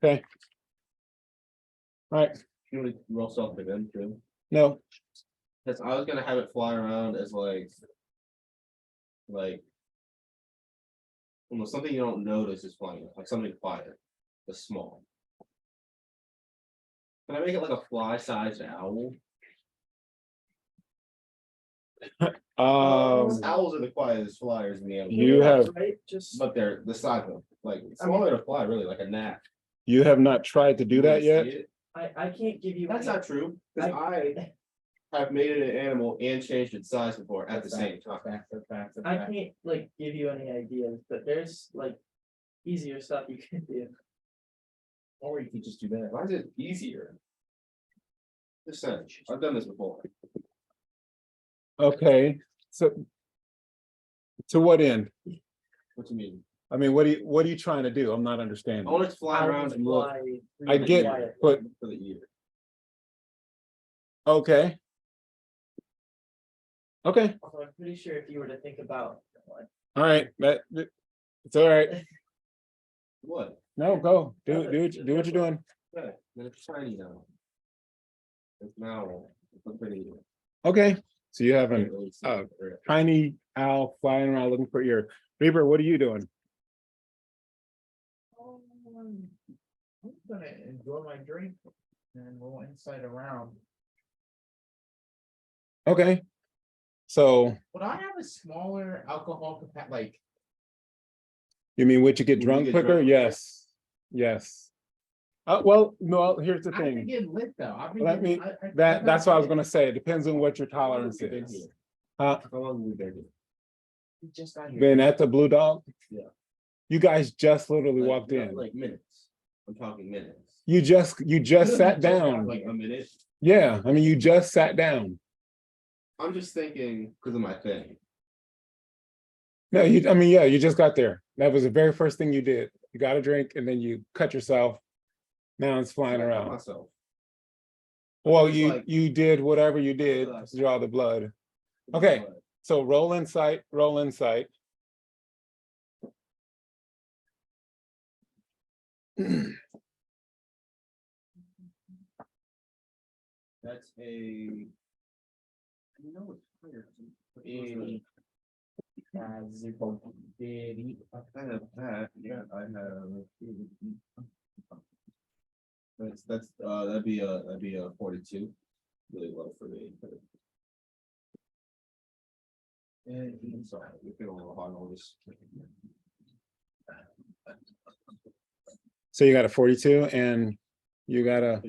Okay. All right, You want to roll stealth again, too? no, Because I was gonna have it fly around as like almost something you don't notice is flying, like something quiet, the small. Can I make it like a fly-sized owl? Owls are the quietest flyers in the animal, You have- right, just. but they're the size of like smaller to fly, really, like a gnat. you have not tried to do that You wanna yet? see it? I can't give you. That's any- not true, because I have made it an animal and changed its size before at the same time. I can't like give you any ideas, but there's like easier stuff you can do. Or you could just do that. Why is it easier? Just saying, I've done this before. Okay, so to what end? What do you mean? I mean, what are you trying to do? I'm not I understanding. want it to fly How around to and look fly I really get, quiet. but for the ear. okay. Okay, Although I'm pretty sure if you were to think about like, all right, it's all right. What? No, go, do what you're doing. Yeah, then it's shiny now. It's now. It's pretty. Okay, so you have Can't a really see uh, it. tiny owl flying around looking for ear. Reaper, what are you doing? I'm gonna enjoy my drink and roll inside around. Okay, so Would I have a smaller alcohol like you mean would you get Would you drunk get quicker? drunk quicker? Yes, yes. Well, no, here's the I've been thing. getting lit though. I've been Let getting- me- I- That's what I was gonna say. It depends on what your How long tolerance have you been is. here? Huh? How long have we been here? We just got here. Been at the Blue Dog? Yeah. You guys just literally Like, walked no, in. Like minutes. I'm talking minutes. You just sat down. Like a minute. Yeah, I mean, you just sat down. I'm just thinking because of my thing. No, I mean, yeah, you just got there. That was the very first thing you did. You got a drink and then you cut yourself. Now it's flying I cut around. myself. Well, It's you like- you did whatever you did Relax. to draw the blood. Okay. But So roll insight, roll insight. That's a. You know it's higher. I have that, yeah, I have. That'd be a 42. Really low for me. I'm sorry, we feel a little hard on this. So you got a 42 and you got a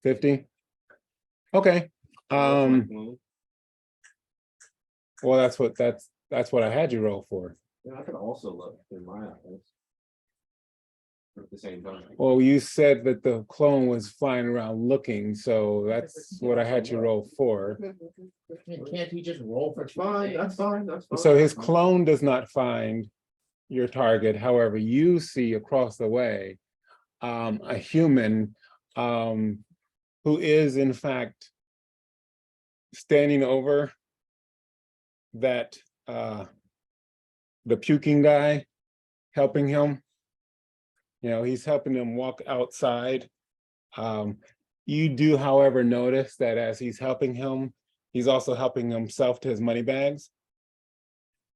50. Okay. Well, that's what I had you roll for. Yeah, I could also look in my eyes. at the same time. Well, you said that the clone was flying around looking, so that's what I had you roll for. Can't he just roll for two? Fine, that's fine, that's fine. So his clone does not find your target. However, you see across the way a human who is in fact standing over that the puking guy, helping him. You know, he's helping him walk outside. You do, however, notice that as he's helping him, he's also helping himself to his money bags.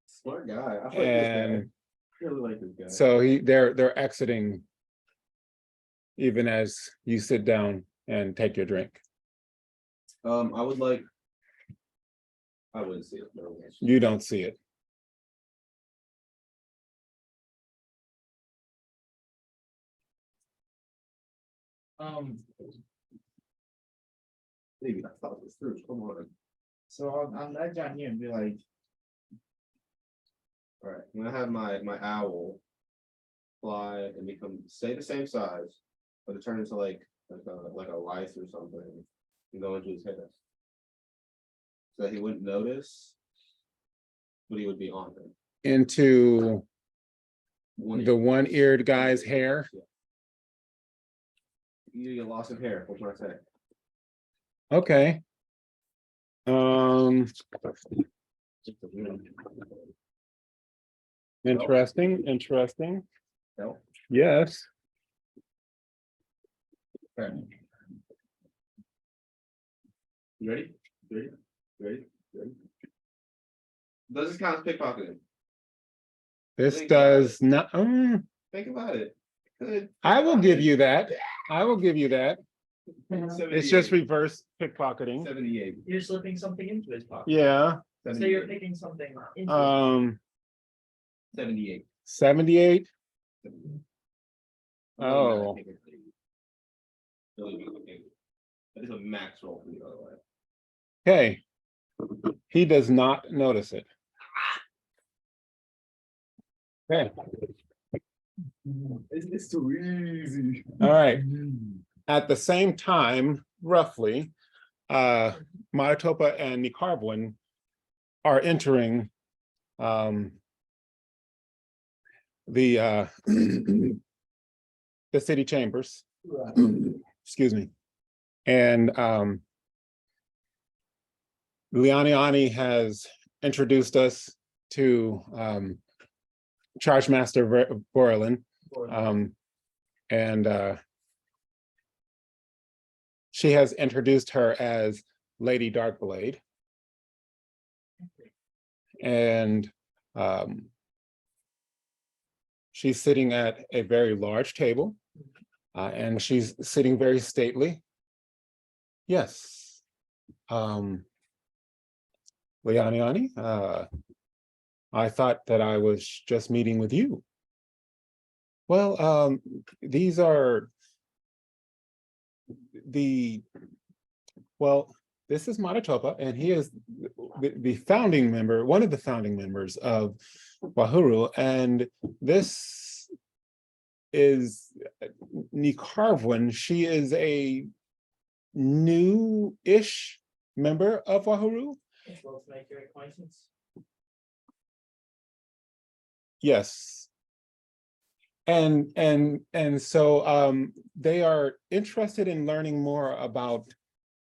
Smart guy. I like this And guy. I really like this guy. so they're exiting even as you sit down and take your drink. I wouldn't see it. No. You don't see it. Maybe I thought this through. Come on. So I'll nudge on you and be like, All right, I'm gonna have my owl fly and stay the same size, but it turn into like a lice or something and go into his head. So that he wouldn't notice, but he would be on him. Into One the ear. one-eared guy's hair. Yeah. You get loss of hair. What can I say? Okay. Interesting. No. Yes. Okay. You ready? Ready? Does this count as pickpocketing? This does not, Think about it. Good. I will give you that. I will give you that. It's just 78. reverse pickpocketing. 78. You're slipping something into his pocket. Yeah. So 78. you're picking something into his pocket. 78. 78. Really Oh. not picking it. Really not picking it. That is a max roll for the other way. Okay. He does not notice it. Okay. Isn't this too easy? All right. At the same time, roughly, Matatopa and Nicarvin are entering the the city chambers. Excuse me. And Lianiani has introduced us to Charge Master Borlin. And she has introduced her as Lady Darkblade. And she's sitting at a very large table, and she's sitting very stately. Yes. Lianiani, I thought that I was just meeting with you. Well, these are this is Matatopa, and he is the founding member, one of the founding members of Wahuru, and this is Nicarvin. She is a new-ish member of Wahuru. Well, to make your acquaintance. Yes. And so they are interested in learning more about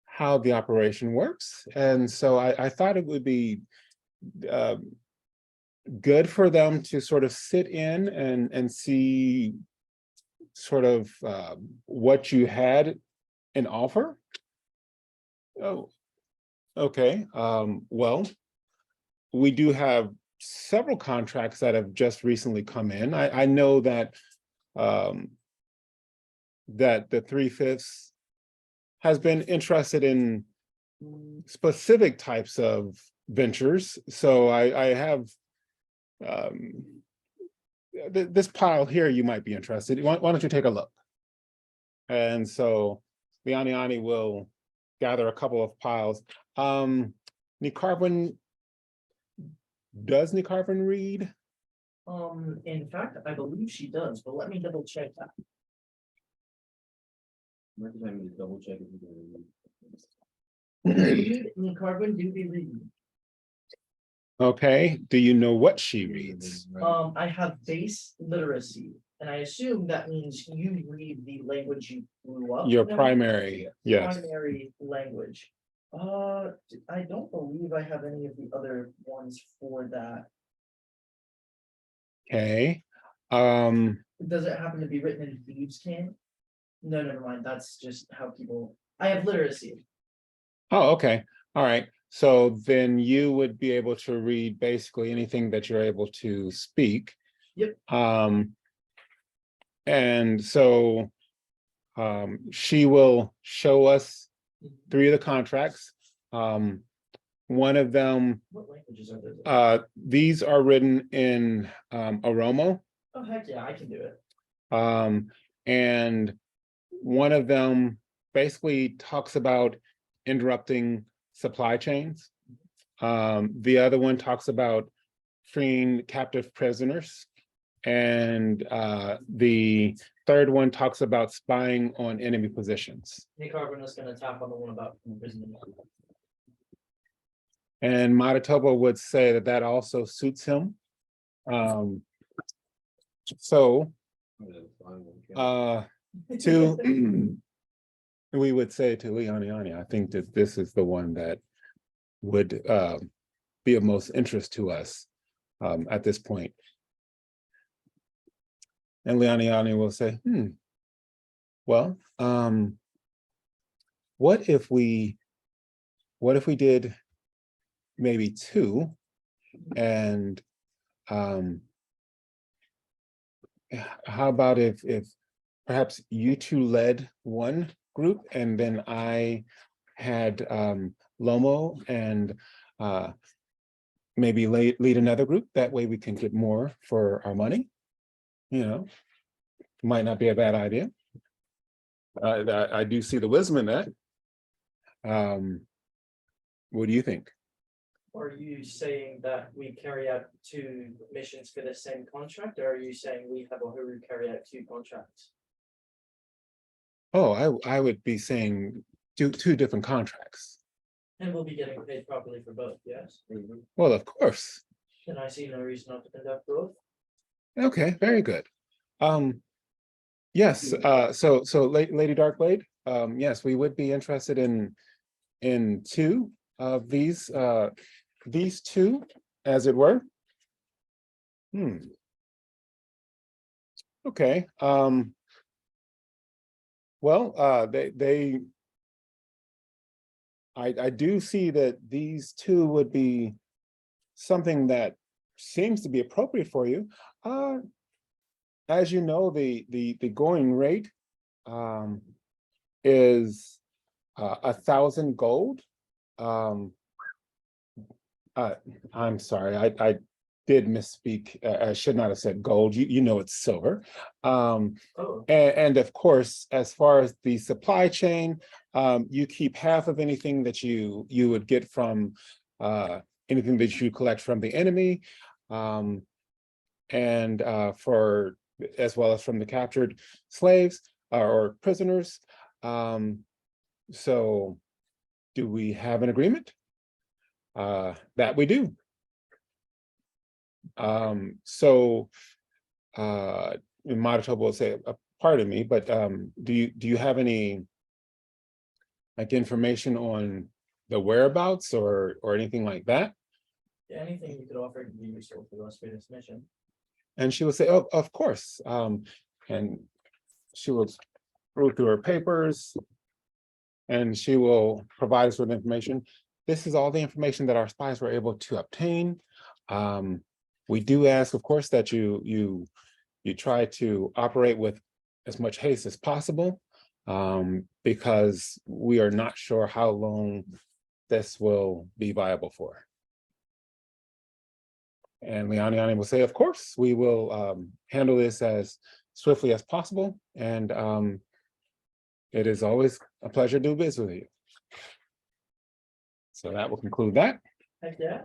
how the operation works. And so I thought it would be good for them to sort of sit in and see sort of what you had in offer. Oh, okay. Well, we do have several contracts that have just recently come in. I know that that the 3/5 has been interested in specific types of ventures. So I have this pile here you might be interested. Why don't you take a look? And so Lianiani will gather a couple of piles. Nicarvin, does Nicarvin read? In fact, I believe she does, but let me double check that. Every time you double check it. Read in carbon do be reading. Okay, do you know what she reads? I have base literacy, and I assume that means you read the language you grew up. Your knowing? primary, yes. Primary language. I don't believe I have any of the other ones for that. Okay. Does it happen to be written in thieves' can? No, never mind. That's just how people. I have literacy. Oh, okay. All right. So then you would be able to read basically anything that you're able to speak. Yep. And so she will show us 3 of the contracts. One of them, What languages are there? these are written in Oromo. Oh heck yeah, I can do it. And one of them basically talks about interrupting supply chains. The other one talks about freeing captive prisoners. And the third one talks about spying on enemy positions. Nick Carbon is gonna tap on the one about imprisonment. And Manitoba would say that that also suits him. So to we would say to Leoniani, I think that this is the one that would be of most interest to us at this point. And Leoniani will say, well, what if we did maybe 2, and how about if perhaps you 2 led one group and then I had Lomo and maybe lead another group? That way we can get more for our money. You know, might not be a bad idea. I do see the wisdom in that. What do you think? Are you saying that we carry out 2 missions for the same contract, or are you saying we have a Huru carry out 2 contracts? Oh, I would be saying 2 different contracts. And we'll be getting paid properly for both, yes? Well, of course. Then I see no reason not to conduct both. Okay, very good. Yes, so Lady Darkblade, yes, we would be interested in 2 of these 2, as it were. Okay. Well, I do see that these 2 would be something that seems to be appropriate for you. As you know, the going rate is 1,000 gold. I'm sorry, I did misspeak. I should not have said gold. You know it's silver. And of course, as far as the supply chain, you keep half of anything that you would get from anything that you collect from the enemy, and for as well as from the captured slaves or prisoners. So do we have an agreement? That we do. So Manitoba will say, pardon me, but do you have any like information on the whereabouts or anything like that? Yeah, anything you could offer to be useful for us for this mission. And she will say, oh, of course. And she will go through her papers and she will provide us with information. This is all the information that our spies were able to obtain. We do ask, of course, that you try to operate with as much haste as possible, because we are not sure how long this will be viable for. And Leoniani will say, of course, we will handle this as swiftly as possible. And it is always a pleasure to do business with you. So that will conclude that. Heck yeah.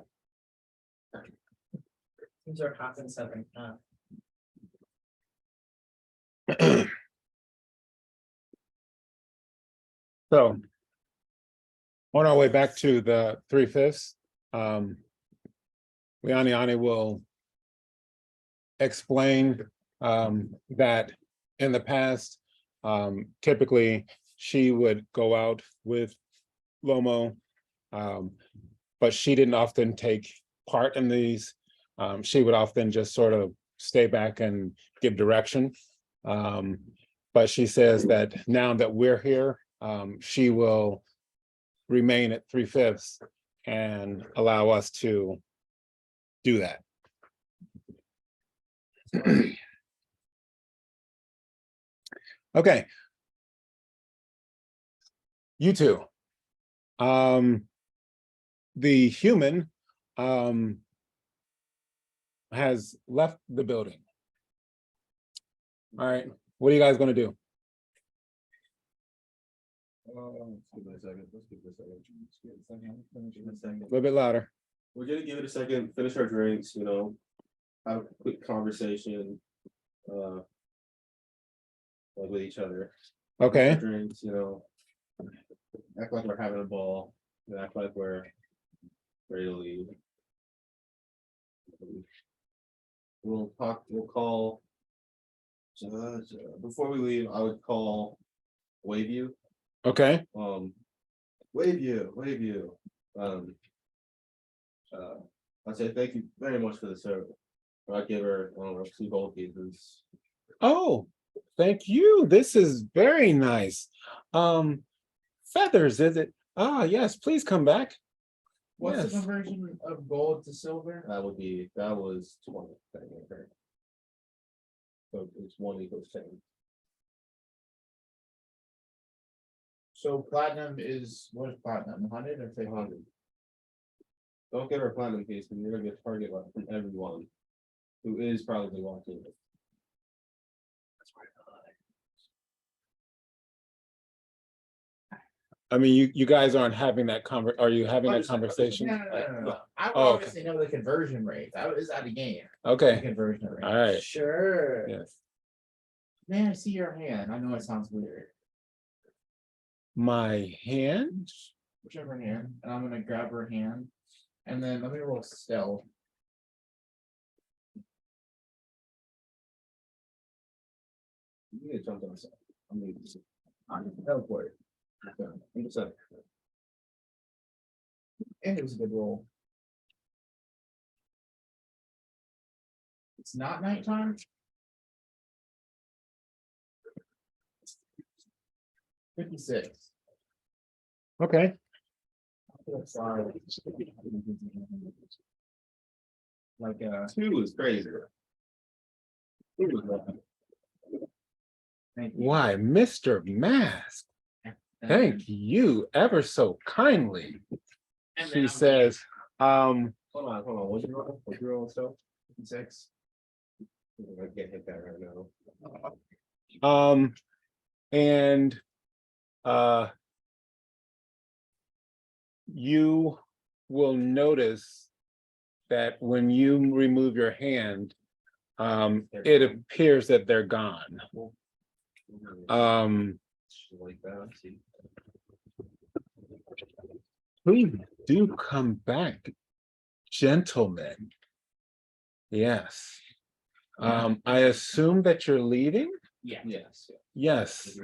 These are half and 7. So on our way back to the 3/5, Liani will explain that in the past, typically she would go out with Lomo, but she didn't often take part in these. She would often just sort of stay back and give direction. But she says that now that we're here, she will remain at 3/5 and allow us to do that. Okay. You two. The human has left the building. All right, what are you guys gonna do? Let's give it a second. A little bit louder. We're gonna give it a second, finish our drinks, you know, have a quick conversation. Like with each other. Okay, Our drinks, you know. Act like we're having a ball, and act like we're ready to leave. We'll call. Before we leave, I would call Waveview. okay, Waveview. I'd say thank you very much for the service. I'd give her, I don't know, 2 gold pieces. oh, thank you, this is very nice. Feathers, is it? Ah, yes, please come back. What's the Yes. conversion of gold to silver? That was 20. Okay. So it's 1 equals 10. So platinum is, what is platinum, 100 or 100. Don't get her a platinum piece, because you're gonna get target left from everyone who is probably watching it. I mean, you guys aren't having that are you having that conversation? No. I Oh, obviously know the conversion rate. That is out of game. The Okay, conversion rate. all right, Sure. yes. Man, I see your hand. I know it sounds weird. My hand? Whichever hand, and I'm gonna grab her hand, and then let me roll stealth. You need to jump on something. I'm gonna use it. I'm gonna teleport. Okay, I'm just saying. And it was a good roll. It's not nighttime. 56. Okay, Sorry. Like 2 is crazy. 2 is rough. thank you. why, Mr. Mask, thank you ever so kindly. And then She I'm says, Hold on. What's your roll? What's your roll stuff? 56. I can't hit that right now. and you will notice that when you remove your hand, it appears that they're gone. Like that. See. Please do come back, gentlemen. Yes. I assume that you're leaving? Yeah. Yes. Yes.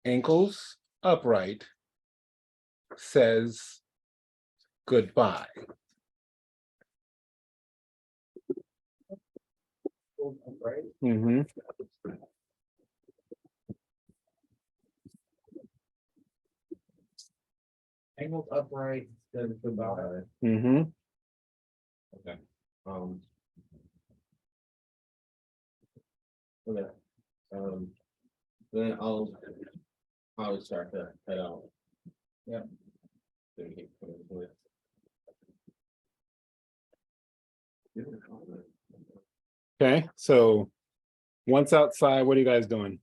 Ankles upright says goodbye. Right. Mhm. Angled upright. Then goodbye. Mhm. Okay. Okay. Then I'll start to head out. Yeah. Okay, so once outside, what are you guys doing?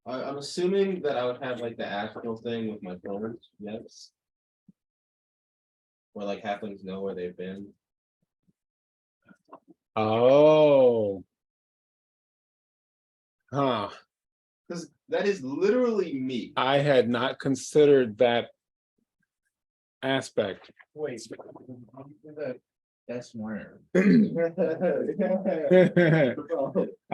I'm assuming that I would have like the astral thing with my phone, yes. where like halflings know where they've been. Oh. Huh. Because that is literally me. I had not considered that aspect. Wait, that's smarter. I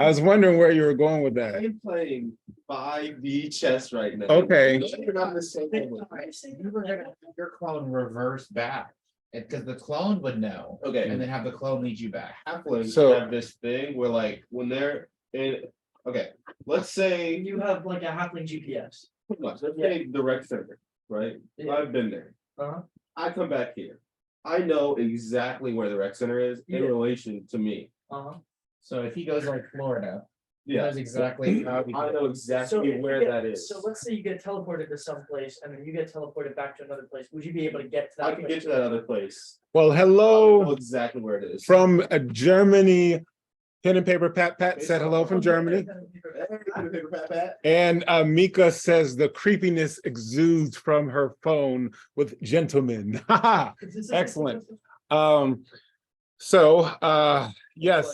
was wondering where you were going with that. I'm playing 5D chess right now. Okay. You're not the same level. You were gonna have your clone reverse back, because the clone would know, Okay, and then have the clone lead you back. halflings So- have this thing where like when they're in, okay, let's say You have like a halfling GPS. pretty much, let's say the rec center, right? Yeah. I've been there. Uh-huh. I come back here. I know exactly where the rec center is in Yeah. relation to me. Uh-huh. So if he goes like Florida, he Yeah, knows exactly how he. I know So exactly if you where get- that is. So let's say you get teleported to some place and then you get teleported back to another place. Would you be able to get to that? I can get to that other place. Well, I know hello exactly where it is. from Germany. Pen and paper, Pat said hello from Germany. And Mika says the creepiness exudes from her phone with gentlemen. Excellent. Yes,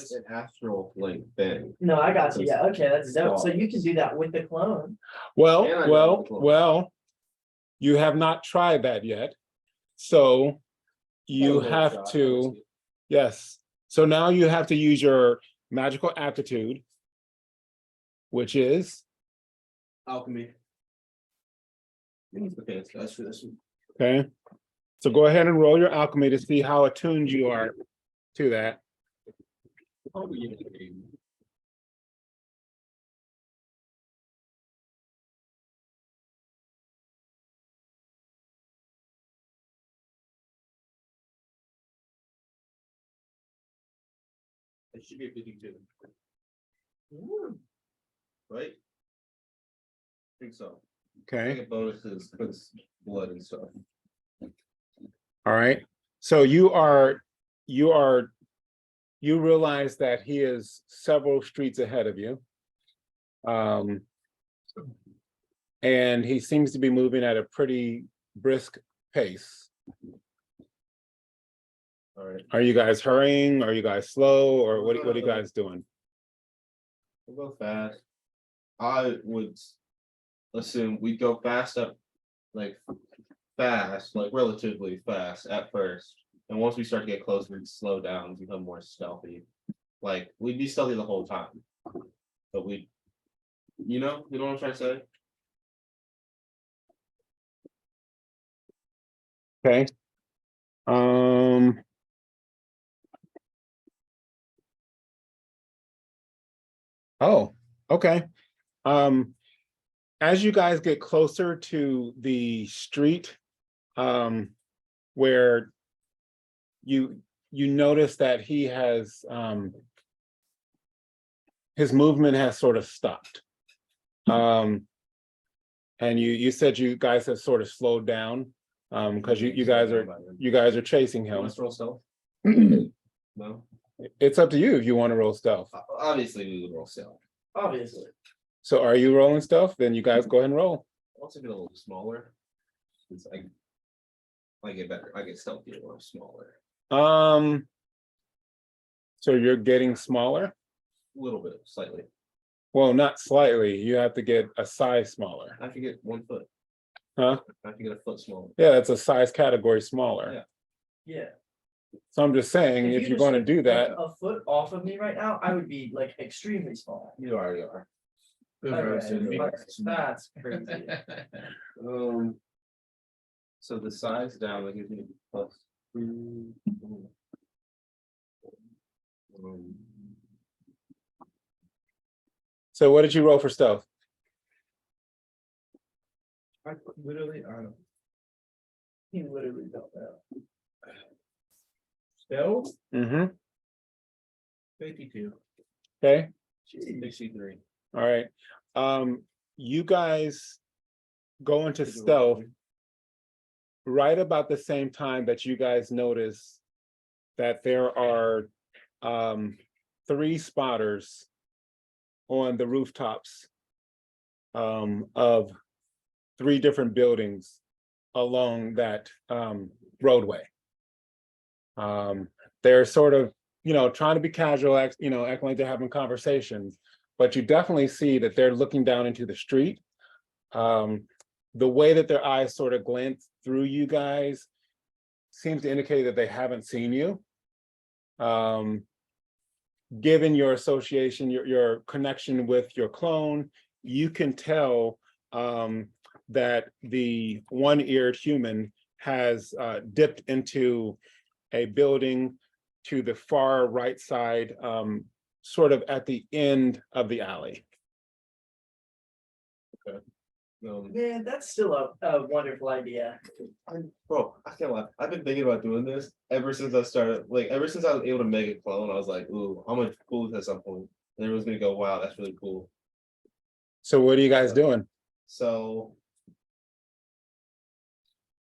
It's like an astral link thing. No, I got you. Yeah, okay, that's dope. So you can do that with the clone. well, And I know well, the clone. well, you have not tried that yet. So you have to, yes. So now you have to use your magical aptitude, which is, Alchemy. Use the fancy dice for this one. okay. So go ahead and roll your alchemy to see how attuned you are to that. Oh, yeah. It should be a 52, right? I think so. I Okay, get bonuses because blood and stuff. all right. So you realize that he is several streets ahead of you. And he seems to be moving at a pretty brisk pace. All right, Are you guys hurrying? Are you guys slow? Or what are you guys doing? we'll go fast. I would assume we go fast up, like fast, like relatively fast at first. And once we start to get closer, we'd slow down and become more stealthy. Like we'd be stealthy the whole time. But you know what I'm trying to say? Okay. Oh, okay. As you guys get closer to the street, where you notice that he has, his movement has sort of stopped. And you said you guys have sort of slowed down, because you guys are chasing him. Let's roll stealth. No, It's up to you if you want to roll stealth. obviously we would roll stealth. Obviously. So are you rolling stealth? Then you guys go ahead and roll. Once I get a little smaller, it's I get better. I get stealthy a little smaller. So you're getting smaller? A little bit, slightly. Well, not slightly. You have to get a size smaller. I have to get 1 foot. Huh? I have to get a foot smaller. Yeah, that's a size category smaller. Yeah. Yeah. So I'm just saying, if you you're just going to took, do that, like, a foot off of me right now, I would be like extremely small. You already are. Okay, that's crazy. So the size down, like, gives me plus 2. so what did you roll for stealth? I literally, I don't. He literally don't know. Still, Mm-hmm. 52. Okay, 63. all right. You guys go into stealth right about the same time that you guys notice that there are 3 spotters on the rooftops of 3 different buildings along that roadway. They're sort of, trying to be casual, acting like they're having conversations, but you definitely see that they're looking down into the street. The way that their eyes sort of glance through you guys seems to indicate that they haven't seen you. Given your association, your connection with your clone, you can tell that the one-eared human has dipped into a building to the far right side, sort of at the end of the alley. Yeah, that's still a wonderful idea. Bro, I can't lie. I've been thinking about doing this ever since I started. Like ever since I was able to make a clone, I was like, "Ooh, I'm gonna cool this at some point." And everyone's gonna go, "Wow, that's really cool." So what are you guys doing? So,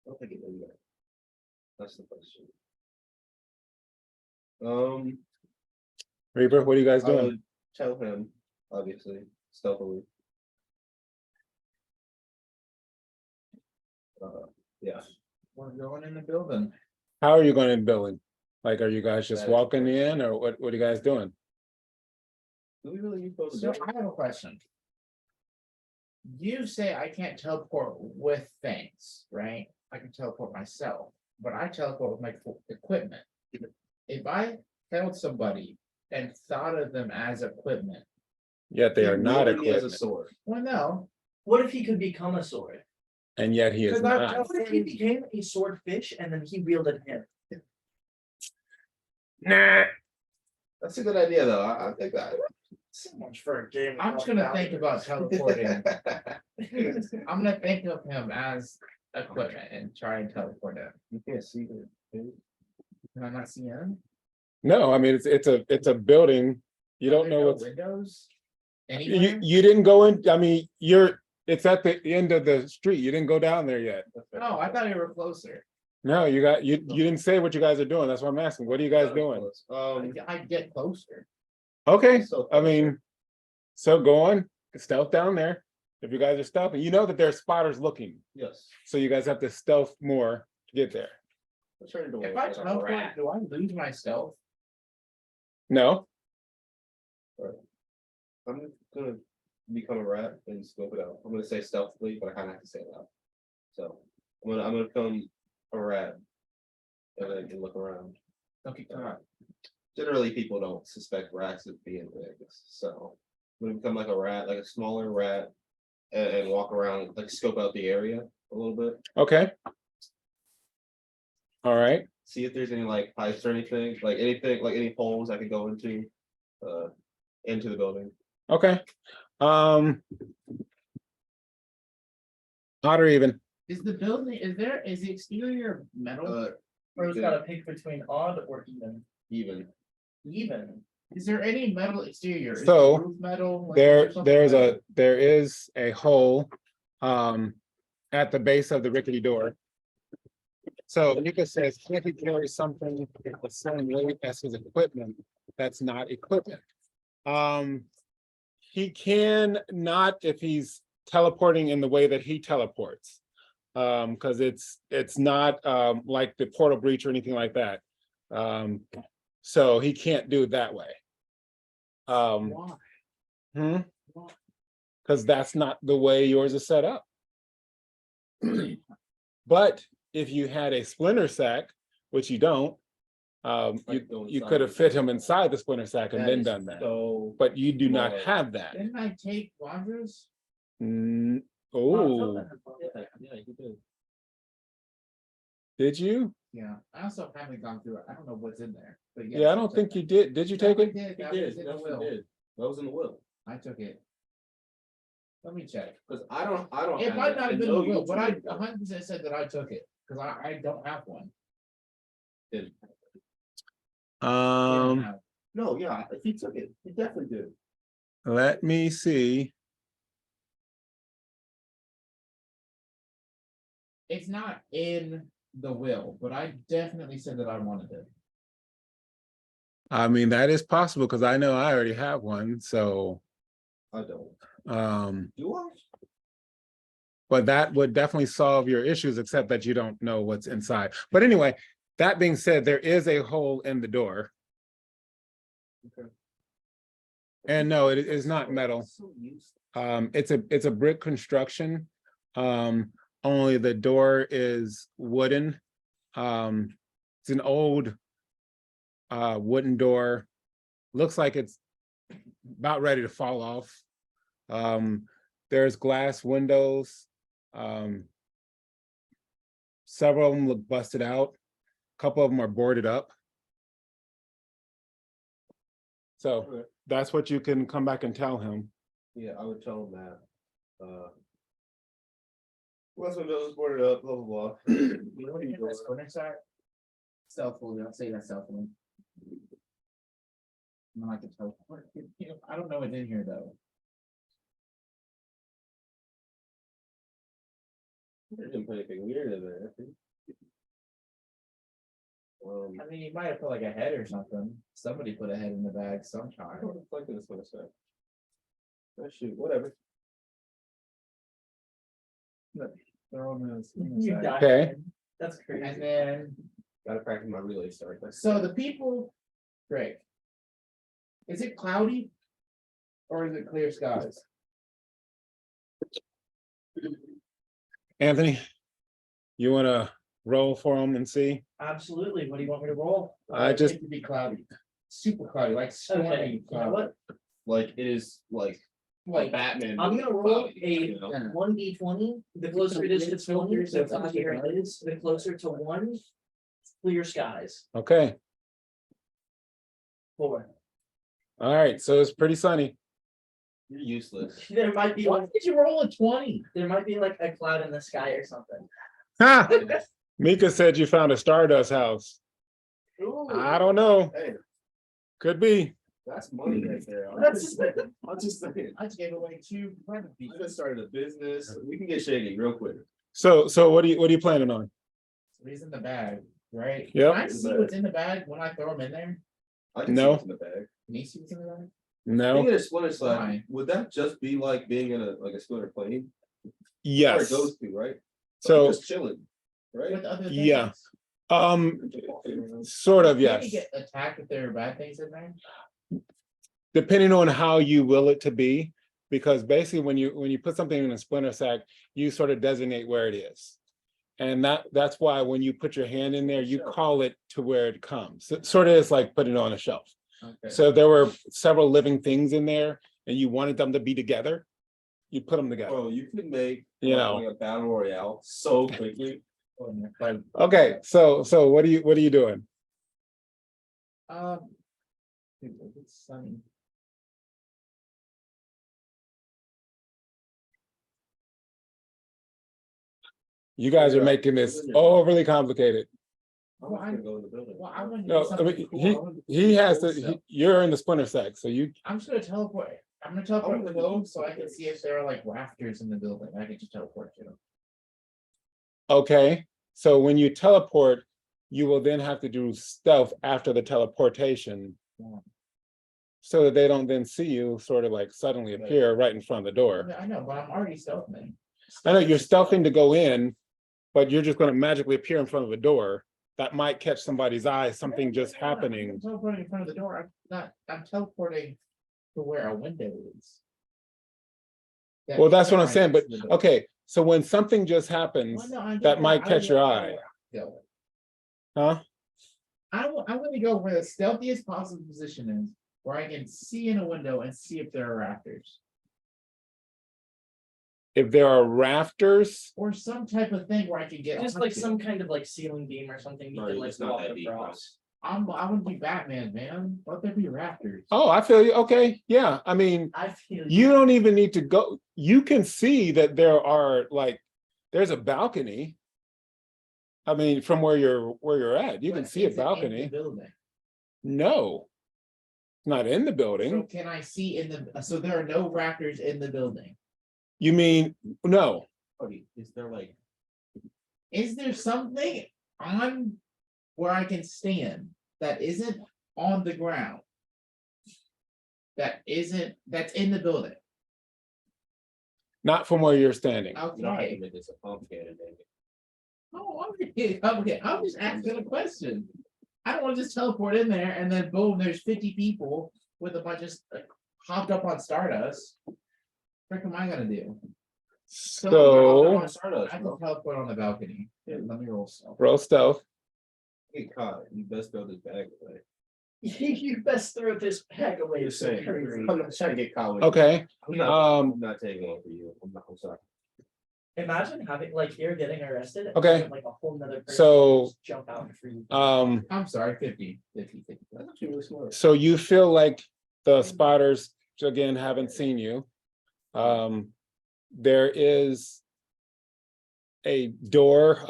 I don't think it is that. That's the question. Reaper, what are you guys I doing? would tell him, obviously, stealthily. Yeah. We're going in the building. How are you going in building? Like, are you guys just That is walking correct. in, or what are you guys doing? Do we really need those? So I have a question. You say I can't teleport with things, right? I can teleport myself, but I teleport with my equipment. If I held somebody and thought of them as equipment, Yet they are not He has a equipment, sword. well, no. What if he could become a sword? and yet he is Because I've not. What if he became a swordfish and then he wielded him? Nah. That's a good idea, though. I think that. So much for a game. I'm just gonna think about teleporting. I'm gonna think of him as equipment and try and teleport him. You can't see it. Can I not see him? No, I mean, it's a building. You don't Are there know no what's, windows. you Anywhere? didn't go in, I mean, it's at the end of the street. You didn't go down there yet. No, I thought you were closer. No, you didn't say what you guys are doing. That's what I'm asking. What are you guys doing? I'd get closer. Okay, So I mean, so go on, stealth down there. If you guys are stealthing, you know that there's spotters looking, Yes. so you guys have to stealth more to get there. I'm trying to If I teleport, do I lose my stealth? No, I'm gonna become a rat and scope it out. I'm gonna say stealthily, but I kind of have to say it out. So I'm gonna become a rat and then can look around. Okay, come on. Generally, people don't suspect rats of being big, so I'm gonna become like a rat, like a smaller rat, and walk around, like scope out the area a little bit, okay. All right, see if there's any like pipes or anything, like any holes I could go into the building. okay. Odd or even, Is the building, is the exterior metal? Bro's gotta pick between odd or Even. even. Is there any metal exterior? Is the So, roof metal? Like, there something metal? is a hole at the base of the rickety door. So Nika says, can't he carry something the same weight as his equipment that's not equipment? He can not if he's teleporting in the way that he teleports. Because it's not like the portal breach or anything like that. So he can't do it that way. Why? Because that's not the way yours is set up. But if you had a splinter sack, which you don't, you could have fit him inside the splinter sack and then done that. So But you do not smart. have that. Didn't I take Wanderers? Oh, yeah, you did. did you? Yeah, I also haven't gone through it. I don't know what's in there. But Yeah, I don't think you did. Did you take it? That He was did. in the That will. was in the will. I took it. Let me check. Because I don't. It have might it. not I have been know the you will, but I took it. 100% said that I took it, because I don't have one. Did. I don't have- No, yeah, he took it. He definitely did. Let me see. It's not in the will, but I definitely said that I wanted it. I mean, that is possible because I know I already have one. So, I don't. do I? but that would definitely solve your issues, except that you don't know what's inside. But anyway, That being said, there is a hole in the door. Okay. And no, it is not metal. So useless. It's a brick construction. Only the door is wooden. It's an old wooden door. Looks like it's about ready to fall off. There's glass windows. Several of them look busted out. A couple of them are boarded up. So Okay. that's what you can come back and tell him. Yeah, I would tell him that. Glass windows boarded up, blah, blah, blah. You know what you do? Splinter side? Stealthily, I'll say that stealthily. I like to teleport. You know, I don't know what's in here though. I didn't put anything weird in there. I mean, you might have put like a head or something. Somebody put a head in the bag I sometime. don't reflect this one a sec. Oh, shoot, whatever. They're on the You splinter side. died. Okay. That's crazy. And then, Gotta practice my relay start. so the people, Greg. Is it cloudy? Or is it clear skies? Anthony, you want to roll for him and see? Absolutely. What do you want me to roll? I just, It could be cloudy, super cloudy, like stormy Okay, you know cloudy. what? Like, it is like Like, Batman. I'm gonna roll cloudy, a you know? 1d20. The closer it is to 20, so here it is. The closer to 1, clear skies. okay. 4. All right. So it's pretty sunny. You're useless. There might be why one. did you roll a 20? There might be like a cloud in the sky or something. Ha! Mika said you found a Stardust house. I don't know. Hey, Could be. that's money right there. That's- I'm just saying. I just gave away 2 credit I just started a business. We can get shady real quick. So what are you planning on? He's in the bag, right? Yep. Can I see what's in the bag when I throw them in there? I can No. see what's in the bag. Can you see what's in the bag? No. Being in a splinter slide, Why? would that just be like being in a splinter plane? Or Yes. it goes to, right? So Just chilling, right? With other things? Yeah. Sort of, Can yes. you get attacked if there are bad things in there? Depending on how you will it to be, because basically when you put something in a splinter sack, you sort of designate where it is. And that's why when you put your hand in there, you call it to where it comes. It sort of is like putting it on a shelf. Okay. So there were several living things in there and you wanted them to be together, you put them together. Bro, you can make You like know. a battle royale so quickly. Okay, so what are you doing? It's sunny. You guys are making this overly complicated. I'm just gonna go in the building. Well, I want to do No, I something mean, cool. he has to, you're in the splinter sack, so you, I'm just gonna teleport. I'm gonna teleport the building so I can see if there are like rafters in the building. I can just teleport to them. okay. So when you teleport, you will then have to do stealth after the teleportation. Yeah. So that they don't then see you sort of like suddenly appear right in front of the door. I know, but I'm already stealthing. I know you're stealthing to go in, but you're just gonna magically appear in front of a door. That might catch somebody's eye, something just I'm happening. teleporting in front of the door. I'm teleporting to where a window is. Well, that's what I'm right saying, but, next to the door. okay, so when something just happens, Well, no, I get that might I catch your know eye. where I'm going. huh? I'm gonna go where the stealthiest possible position is, where I can see in a window and see if there are rafters. If there are rafters, Or some type of thing where I can get. Just like onto. some kind of like ceiling beam or something. You No, can you're like just not walk that deep, across. I want to be Batman, man. Let there be rafters. oh, I feel you, okay, yeah, I mean, I feel you don't even need to go, you can see that there are like, there's a balcony. I mean, from where you're at, you can But see a is it in the balcony. building. No. Not in the So building. can I see in the, so there are no rafters in the building? You mean, no, Buddy, is there like, Is there something on where I can stand that isn't on the ground? That's in the building? not from where you're standing. you don't have to Okay, make this a complicated, maybe. Oh, okay, I'm just asking a question. I don't want to just teleport in there and then boom, there's 50 people with a bunch of hopped up on Stardust. What am I gonna do? So Stardust, I bro. can teleport on the balcony. Here, let me roll stealth. roll stealth. Get caught. You best throw this bag away. You best throw this bag away. Just saying. Crazy. I'm not trying to get caught with. Okay, I'm um, not taking one for you. I'm sorry. Imagine having like you're getting arrested. and Okay. having, like a whole nother person So, just jump out for you. I'm sorry, 50. That's actually really smart. so you feel like the spotters again haven't seen you. There is a door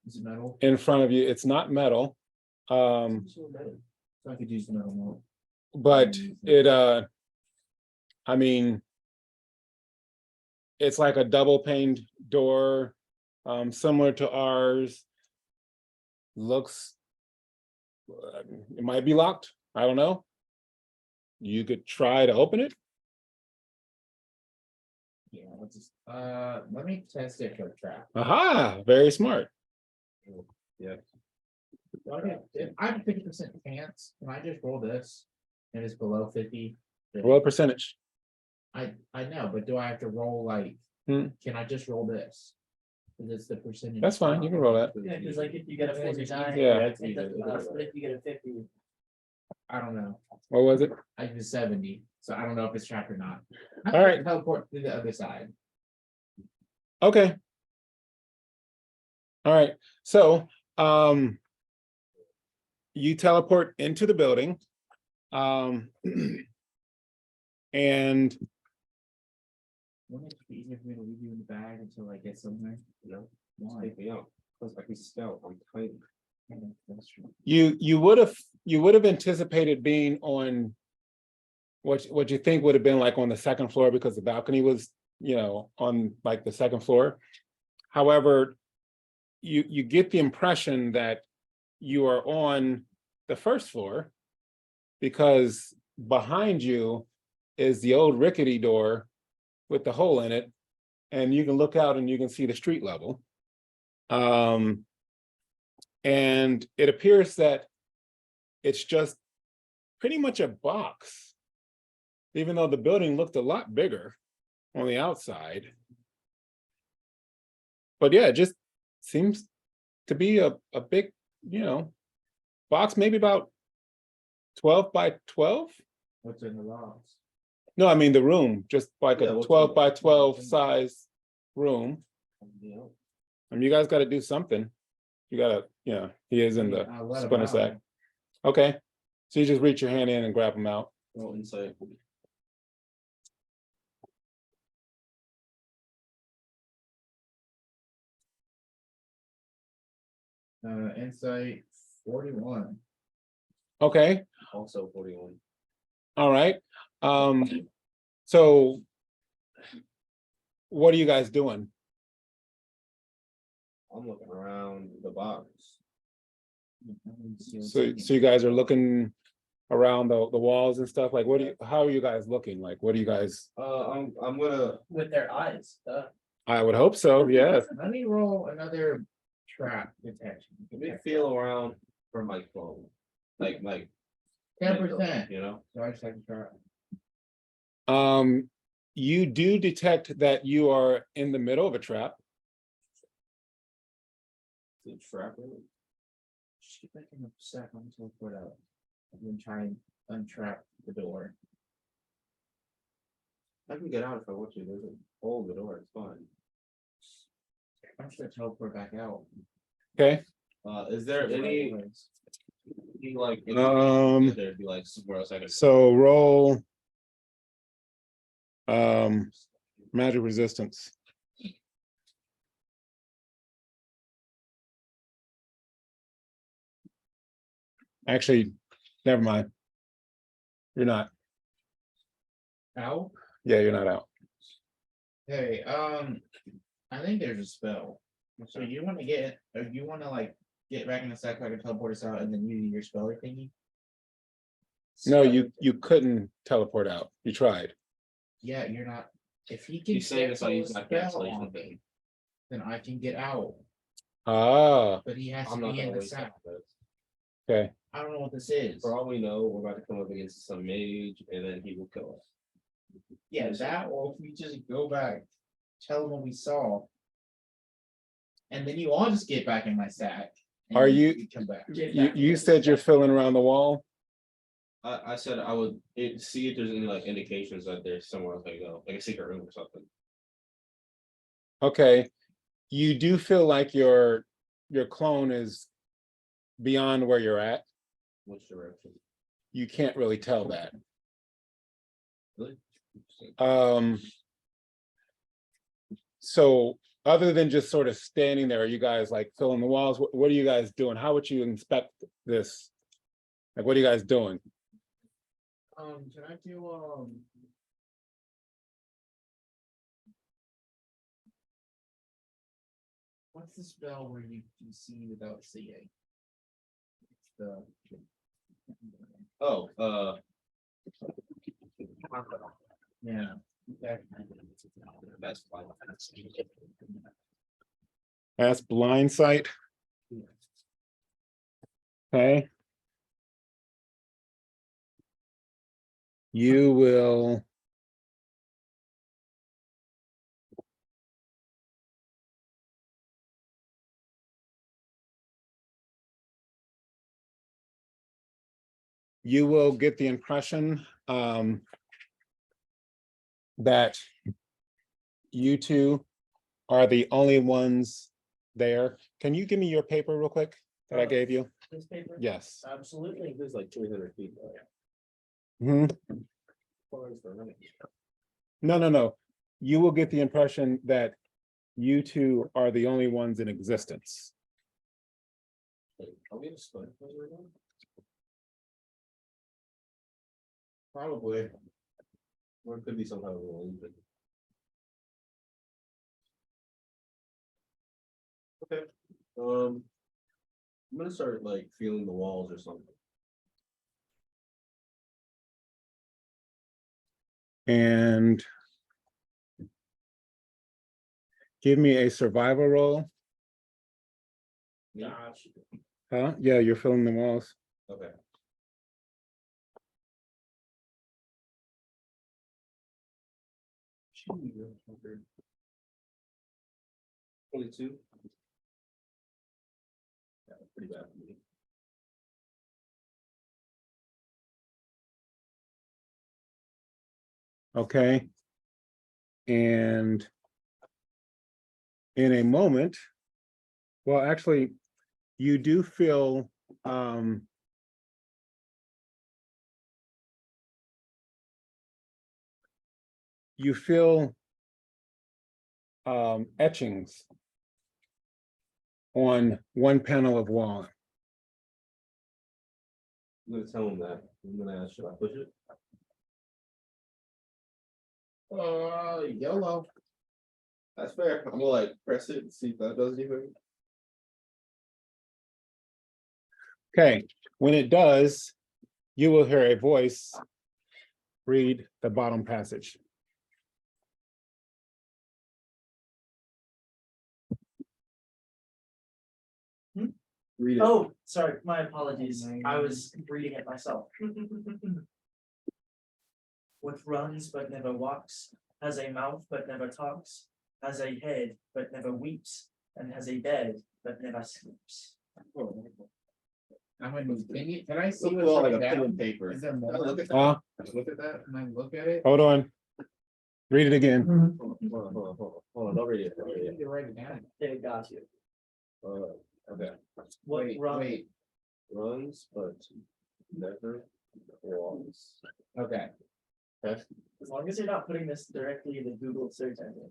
Is it metal? in front of you. It's not metal. So I could use the metal more. But it I mean, it's like a double paned door, similar to ours. Looks, it might be locked. I don't know. You could try to open it. Yeah, let's just let me test it for a trap. Aha, very smart. Yeah. Okay, if I have 50% chance, can I just roll this? And it's below 50. Roll percentage. I know, but do I have to roll like, Hmm. can I just roll this? Because it's the percentage. That's fine. You can roll that. Yeah, because like if you get a Yeah, 49, yeah, it doesn't matter, but if you get a 50, I don't know. What was it? I did 70, so I don't know if it's trapped or not. All right. Teleport to the other side. Okay. All right. So, you teleport into the building. And Wouldn't it be easier for me to leave you in the bag until I get somewhere? No, Why? take me out. Plus, I can spell. I'm tiny. Yeah, that's true. you would have anticipated being on what you think would have been like on the second floor because the balcony was, you know, on like the second floor. However, you get the impression that you are on the first floor because behind you is the old rickety door with the hole in it, and you can look out and you can see the street level. And it appears that it's just pretty much a box, even though the building looked a lot bigger on the outside. But yeah, it just seems to be a big, you know, box, maybe about 12 by 12. What's in the box? No, I mean the room, just like Yeah, a what's 12 in- by 12 size room. Yeah. I mean, you guys got to do something. You gotta, you know, he is in the I'll let him splinter out. sack. Okay, so you just reach your hand in and grab him out. Roll insight. Insight 41. Okay, Also 41. all right. So what are you guys doing? I'm looking around the box. So you guys are looking around the walls and stuff, like how are you guys looking? Like, what do you guys, I'm gonna. with their eyes. I would hope so, yes. Let me roll another trap detection. Let me feel around for my phone. Like 10%. you know? Sorry, second trap. You do detect that you are in the middle of a trap. The trap. Just get back in a sec. I'm gonna teleport out. I'm gonna try and untrap the door. I can get out if I want to. There's a hole in the door. It's fine. I'm just gonna teleport back out. Okay, Is there any like there'd be like somewhere else I can. so roll magic resistance. Actually, never mind. You're not. Out? Yeah, you're not out. Hey, I think there's a spell. So you wanna get, or you wanna like get back in a sec, so I can teleport us out and then use your speller thingy? No, you couldn't teleport out. You tried. Yeah, you're not, if he can He's saying if I cancel a use my spell cancellation on thing. me, then I can get out. Ah, but he has to I'm not be gonna in the waste sack. that. okay. I don't know what this is. For all we know, we're about to come up against some mage and then he will kill us. Yeah, that or if we just go back, tell him what we saw. And then you all just get back in my sack. and Are then you- we Come back. You said you're filling around the wall. I said I would see if there's any like indications that there's somewhere else I go, like a secret room or something. Okay. You do feel like your clone is beyond where you're at. Which direction? You can't really tell that. Really? So other than just sort of standing there, are you guys like filling the walls? What are you guys doing? How would you inspect this? Like, what are you guys doing? Can I do what's the spell where you can see without seeing? It's the Oh, yeah. that's fine. That's blind sight. Okay. You will. You will get the impression that you two are the only ones there. Can you give me your paper real quick that I gave you? This paper? Yes. Absolutely. There's like 300 feet. Mhm. No. You will get the impression that you two are the only ones in existence. Are we in a split? Probably. Or it could be some kind of illusion. Okay, I'm gonna start like feeling the walls or something. And give me a survival roll. Gosh. Huh? Yeah, you're filling the walls. Okay. Gee, 22. Yeah, pretty bad for me. Okay. And in a moment, well, actually, you do feel you feel etchings on one panel of wall. I'm gonna tell him that. I'm gonna ask, should I push it? YOLO. That's fair. I'm gonna like press it and see if that does anything. Okay, when it does, you will hear a voice read the bottom passage. Read it. Oh, sorry, my apologies. I was reading it myself. What runs but never walks, has a mouth but never talks, has a head but never weeps, and has a bed but never sleeps. I'm gonna can I see Look what's at all like a written pen down? and paper. Is there Can I more? look at that? Look at that. Can I look at it? Hold on. Read it again. Hold on, don't read it. Don't read You it. need to write it down. Okay, got you. Okay. What Wait, run? wait, Runs, but never walks. okay. As long as you're not putting this directly in the Google search engine.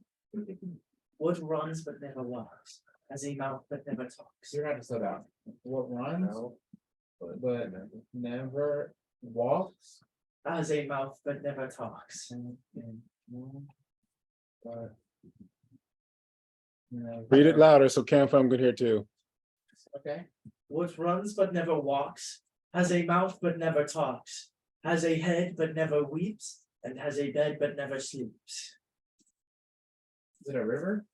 What runs but never walks, has a mouth but never talks. You're gonna have to slow down. What runs Now, but never walks? Has a mouth but never talks. But Read it louder so Cam Fam can hear too. Okay. What runs but never walks, has a mouth but never talks, has a head but never weeps, and has a bed but never sleeps. Is it a river?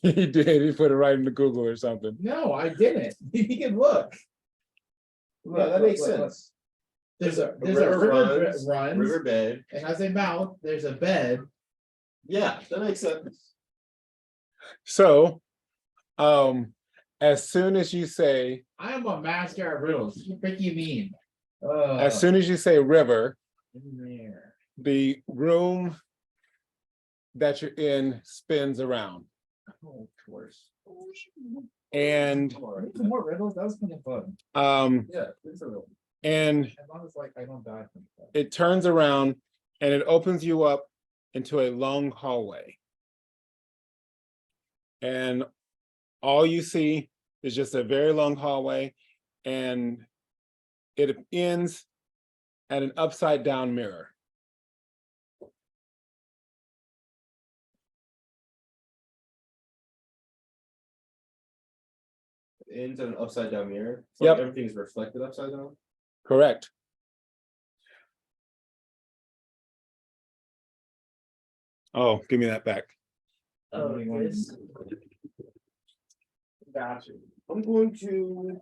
He did, he put it right into Google or something. No, I didn't. You can look. Yeah, that makes sense. There's a river river runs, runs. riverbed. It has a mouth. There's a bed. Yeah, that makes sense. So, as soon as you say, I am a master at riddles. What the frick you mean? as soon as you say river, In there. the room that you're in spins around. Oh, of course. And Some more riddles. That was kind of fun. Yeah, it's a real. and As long as like I don't die from that. it turns around and it opens you up into a long hallway. And all you see is just a very long hallway, and it ends at an upside down mirror. It ends in an upside down mirror. It's Yep. like everything is reflected upside down. Correct. Oh, give me that back. Oh, this. Gotcha. I'm going to.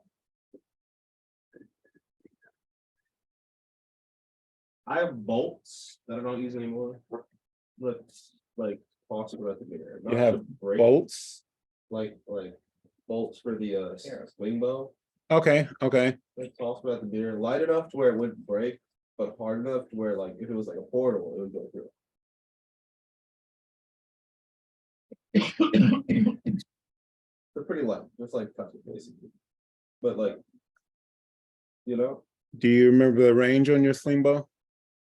I have bolts that I don't use anymore. Let's like possible at the mirror. You have to break, bolts. like bolts for the swing bow. Okay, okay. Like possible at the mirror, light enough to where it wouldn't break, but hard enough to where like if it was like a portal, it would go through. They're pretty light, just like touch it basically. But like, you know, Do you remember the range on your sling bow?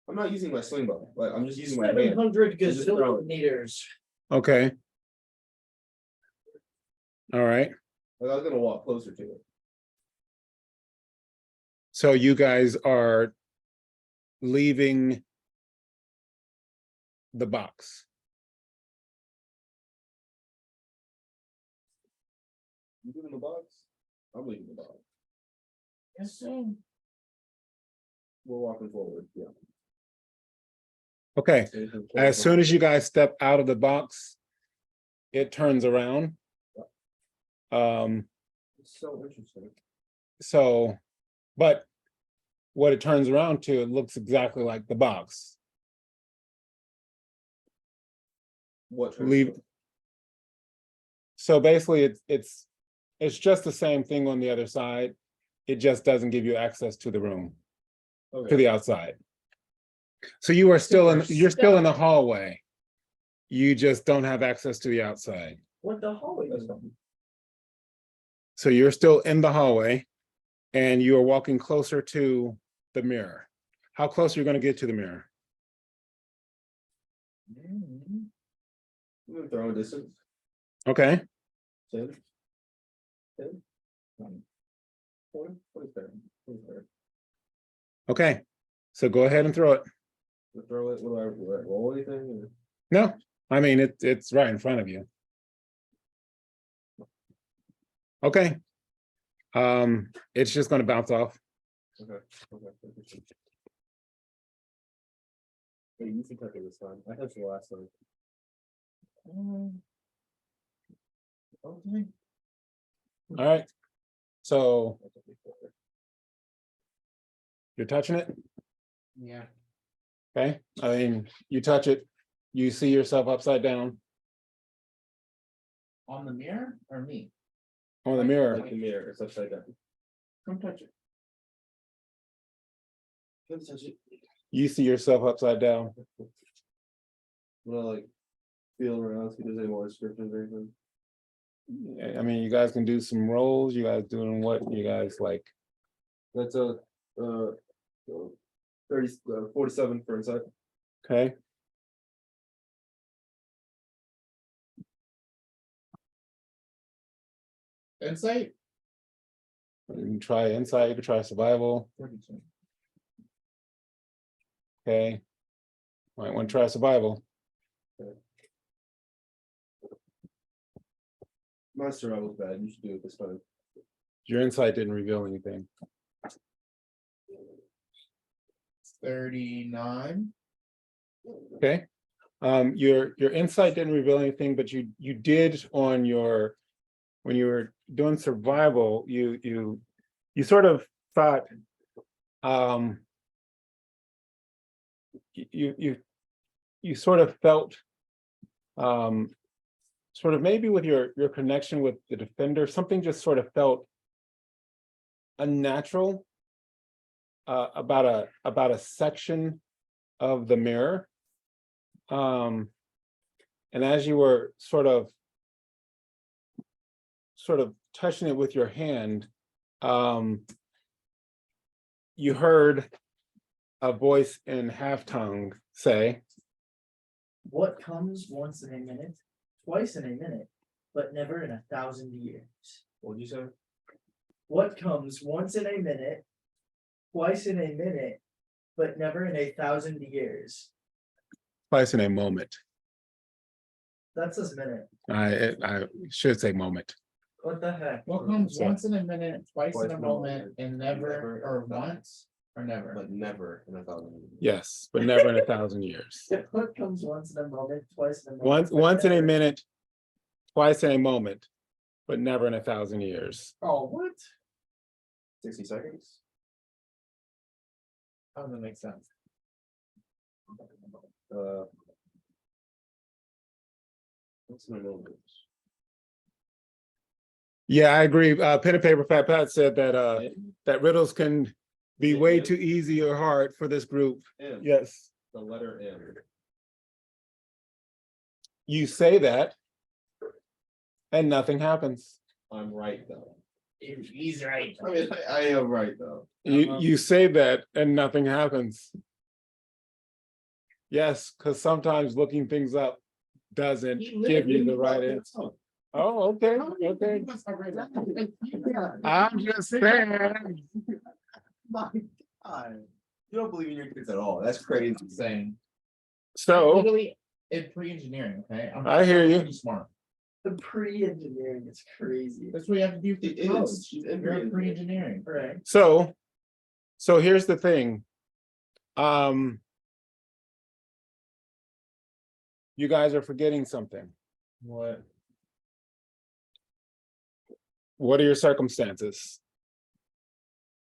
I'm not using my sling bow. Like I'm just using my 700 Just throw it. gazillion. Okay. All right. Like I was gonna walk closer to it. So you guys are leaving the box. You leaving the box? I'm leaving the box. Yes, so. We're walking forward. Yeah. Okay. As soon as you guys step out of the box, it turns around. It's so interesting. So, but what it turns around to, it looks exactly like the box. What Leave. So basically, it's just the same thing on the other side. It just doesn't give you access to the room, to the outside. So you are still in, you're still in the hallway. You just don't have access to the outside. What the hallway is. So you're still in the hallway and you are walking closer to the mirror. How close are you going to get to the mirror? I'm gonna throw a distance. Okay. 10. 10. 20. 20. Okay. So go ahead and throw it. Throw it. What do I roll anything? Or? No, I mean, it's right in front of you. Okay. It's just going to bounce off. Okay. Hey, you can touch it this time. I touched the last time. Okay. All right. So you're touching it. Yeah. Okay. I mean, you touch it, you see yourself upside down On the mirror or me? on the mirror. Like the mirror, it's upside down. Come touch it. Come touch it. You see yourself upside down. I'm gonna like feel around, see if there's any more descriptions or anything. I mean, you guys can do some rolls. You guys doing what you guys like? That's a 47 for inside. Okay. Insight? You can try insight, you can try survival. 32. Okay. Might want to try survival. My survival's bad. You should do it this time. Your insight didn't reveal anything. 39. Okay. Your insight didn't reveal anything, but you did on your, when you were doing survival, you sort of thought, you sort of felt, sort of maybe with your connection with the defender, something just sort of felt unnatural about a section of the mirror. And as you were sort of touching it with your hand, you heard a voice in half tongue say, What comes once in a minute, twice in a minute, but never in 1,000 years? What'd you say? What comes once in a minute, twice in a minute, but never in 1,000 years? twice in a moment. That says minute. I should say moment. What the heck? What comes So- once in a minute, twice Twice in a moment, and never, or once, or never? But never in 1,000 years. Yes, but never in 1,000 years. What comes once in a moment, twice in a moment? Once in a never- minute, twice in a moment, but never in 1,000 years. Oh, what? 60 seconds. How does that make sense? What's my moment? Yeah, I agree. Pen and paper Fat Pat said that that riddles can be Yeah, way yeah. too easy or hard for this group. M. Yes, The letter M. you say that, and nothing happens. I'm right though. He's right. I mean, I am right though. You say that, and nothing happens. Yes, because sometimes looking things up doesn't give you the right answer. Oh, okay, okay. I'm just saying. My God. You don't believe in your kids at all. That's crazy. Saying. So, Literally, in pre-engineering, okay? I hear you. Pretty smart. The pre-engineering is crazy. That's what you have to do for It is. college. She's You're in in pre-engineering. Right. so here's the thing. You guys are forgetting something. What? What are your circumstances?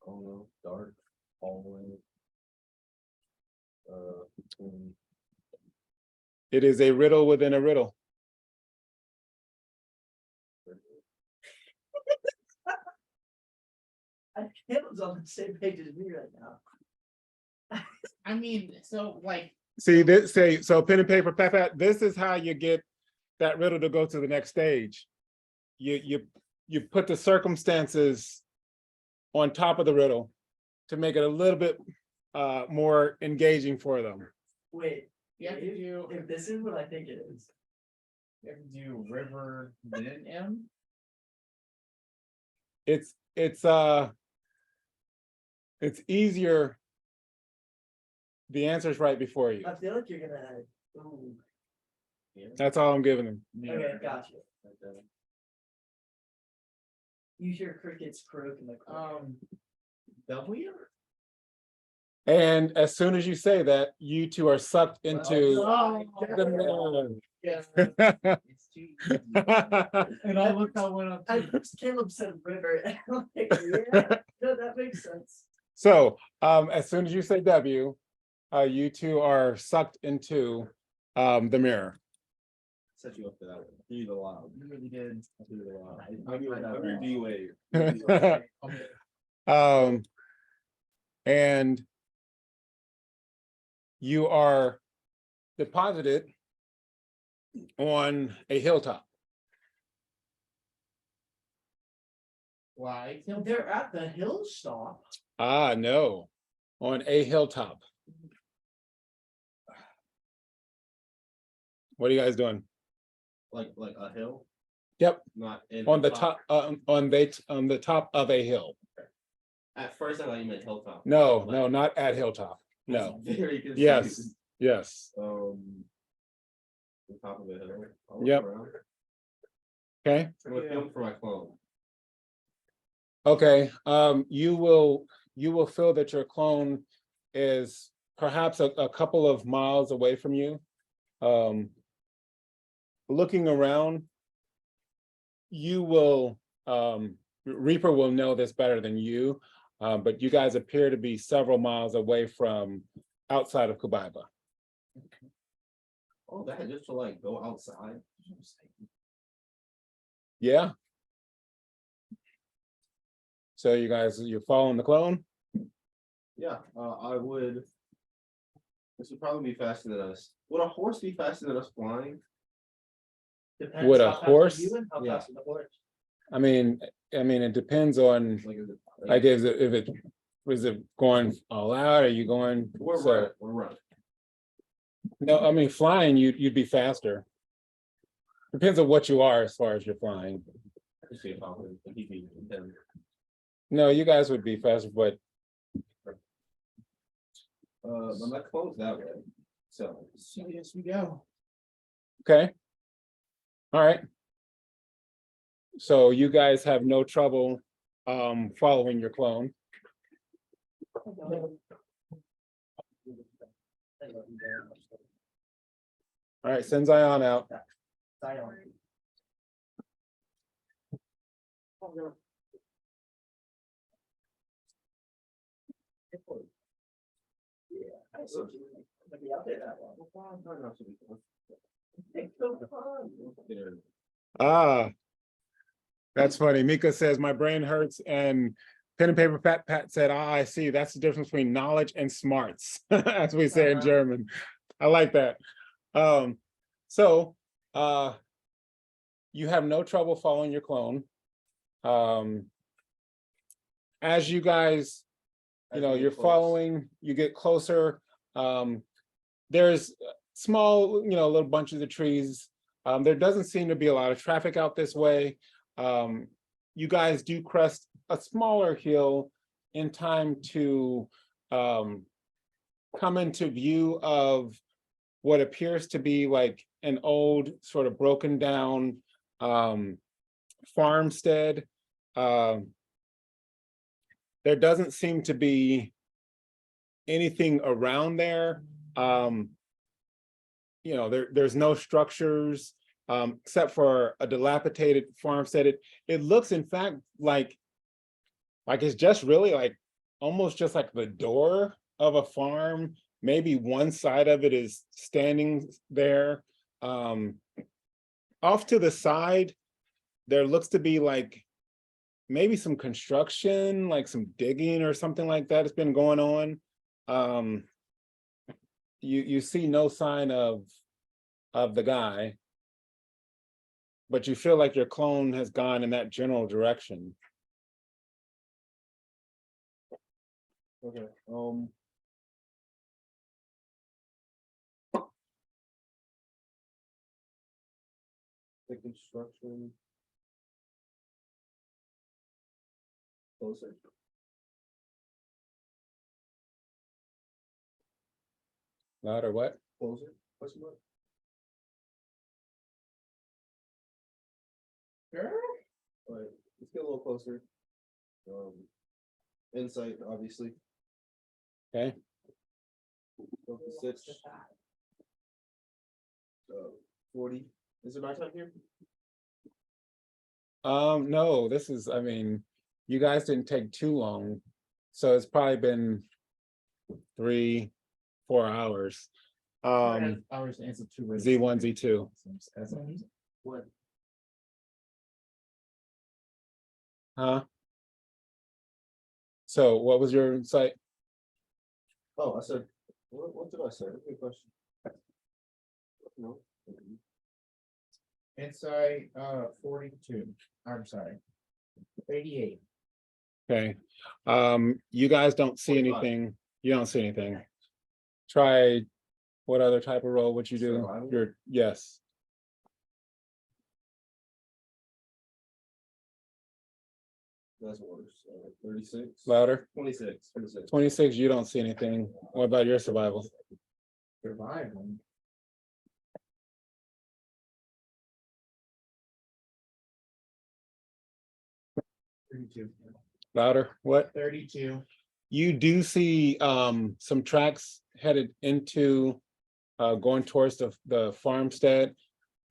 Oh no, dark, hallway. It is a riddle within a riddle. Caleb's on the same page as me right now. I mean, so like, See, so pen and paper, Pat, this is how you get that riddle to go to the next stage. You put the circumstances on top of the riddle to make it a little bit more engaging for them. Wait, you have to do, if this is what I think it is. you have to do river, then M. It's easier. The answer's right before you. I feel like you're gonna. Ooh, That's all I'm giving them. okay, gotcha. You hear crickets croak in the corner. W? And as soon as you say that, you two are sucked into Oh, the mirror. Yeah. It's too easy. And I looked, I went up. I first Caleb said river, and I'm like, yeah, no, that makes sense. So as soon as you say W, you two are sucked into the mirror. Set you up for that one. Give you the loud. You really did. I'll give you the loud. I'm your D-Wave. And you are deposited on a hilltop. Why? They're at the hill stop. Ah, no, on a hilltop. What are you guys doing? Like a hill? Yep, Not in on the top, on the top of a hill. At first, I thought you meant hilltop. No, Like, no, not at hilltop. I was No. Very confused. Yes, yes. The top of the hill. I'll look Yep. around. Okay, I'm gonna film for my clone. okay. You will feel that your clone is perhaps a couple of miles away from you. looking around, you will, Reaper will know this better than you, but you guys appear to be several miles away from outside of Qubabya. Oh, that just to like go outside. Yeah. So you guys, you're following the clone? Yeah, I would. This would probably be faster than us. Would a horse be faster than us flying? Depends Would a how fast are horse- you and how Yeah. fast is the horse. I mean, it depends on, Like, is it, like, is it going all out? Are you going? we're so- running. We're running. No, I mean, flying, you'd be faster. Depends on what you are as far as you're flying. Let's see if I would. He'd be 10. No, you guys would be faster, but But my clone's that way. So yes, we go. okay. All right. So you guys have no trouble following your clone. All right, send Zion out. Ah, that's funny. Mika says my brain hurts, and pen and paper Pat said, "Ah, I see. That's the difference between knowledge and smarts," as we say in German. I like that. So you have no trouble following your clone. As you guys, you're following, you get closer. There's small, little bunches of trees. There doesn't seem to be a lot of traffic out this way. You guys do crest a smaller hill in time to come into view of what appears to be like an old sort of broken down farmstead. There doesn't seem to be anything around there. There's no structures except for a dilapidated farmstead. It looks, in fact, like it's just really like almost just like the door of a farm. Maybe one side of it is standing there. Off to the side, there looks to be like maybe some construction, like some digging or something like that has been going on. You see no sign of the guy, but you feel like your clone has gone in that general direction. Okay. The construction. Closer. Loud or what? Closer. Question mark. Sure. All right, let's get a little closer. Insight, obviously. Okay. Go for 6. 40. Is there nighttime here? No, this is, you guys didn't take too long. So it's probably been 3-4 hours. Hours to answer 2 ways. Z1, Z2. What? Huh? So what was your insight? Oh, I said, what did I say? That's a good question. No. Insight 42. I'm sorry. 88. Okay. You guys don't see 45. anything. You don't see anything. Try, what other type of roll would you do? Survival? Yes. That's worse. 36. Louder. 26. 26, you don't see anything. What about your survival? Surviving. Louder. What? 32. You do see some tracks headed into going towards the farmstead.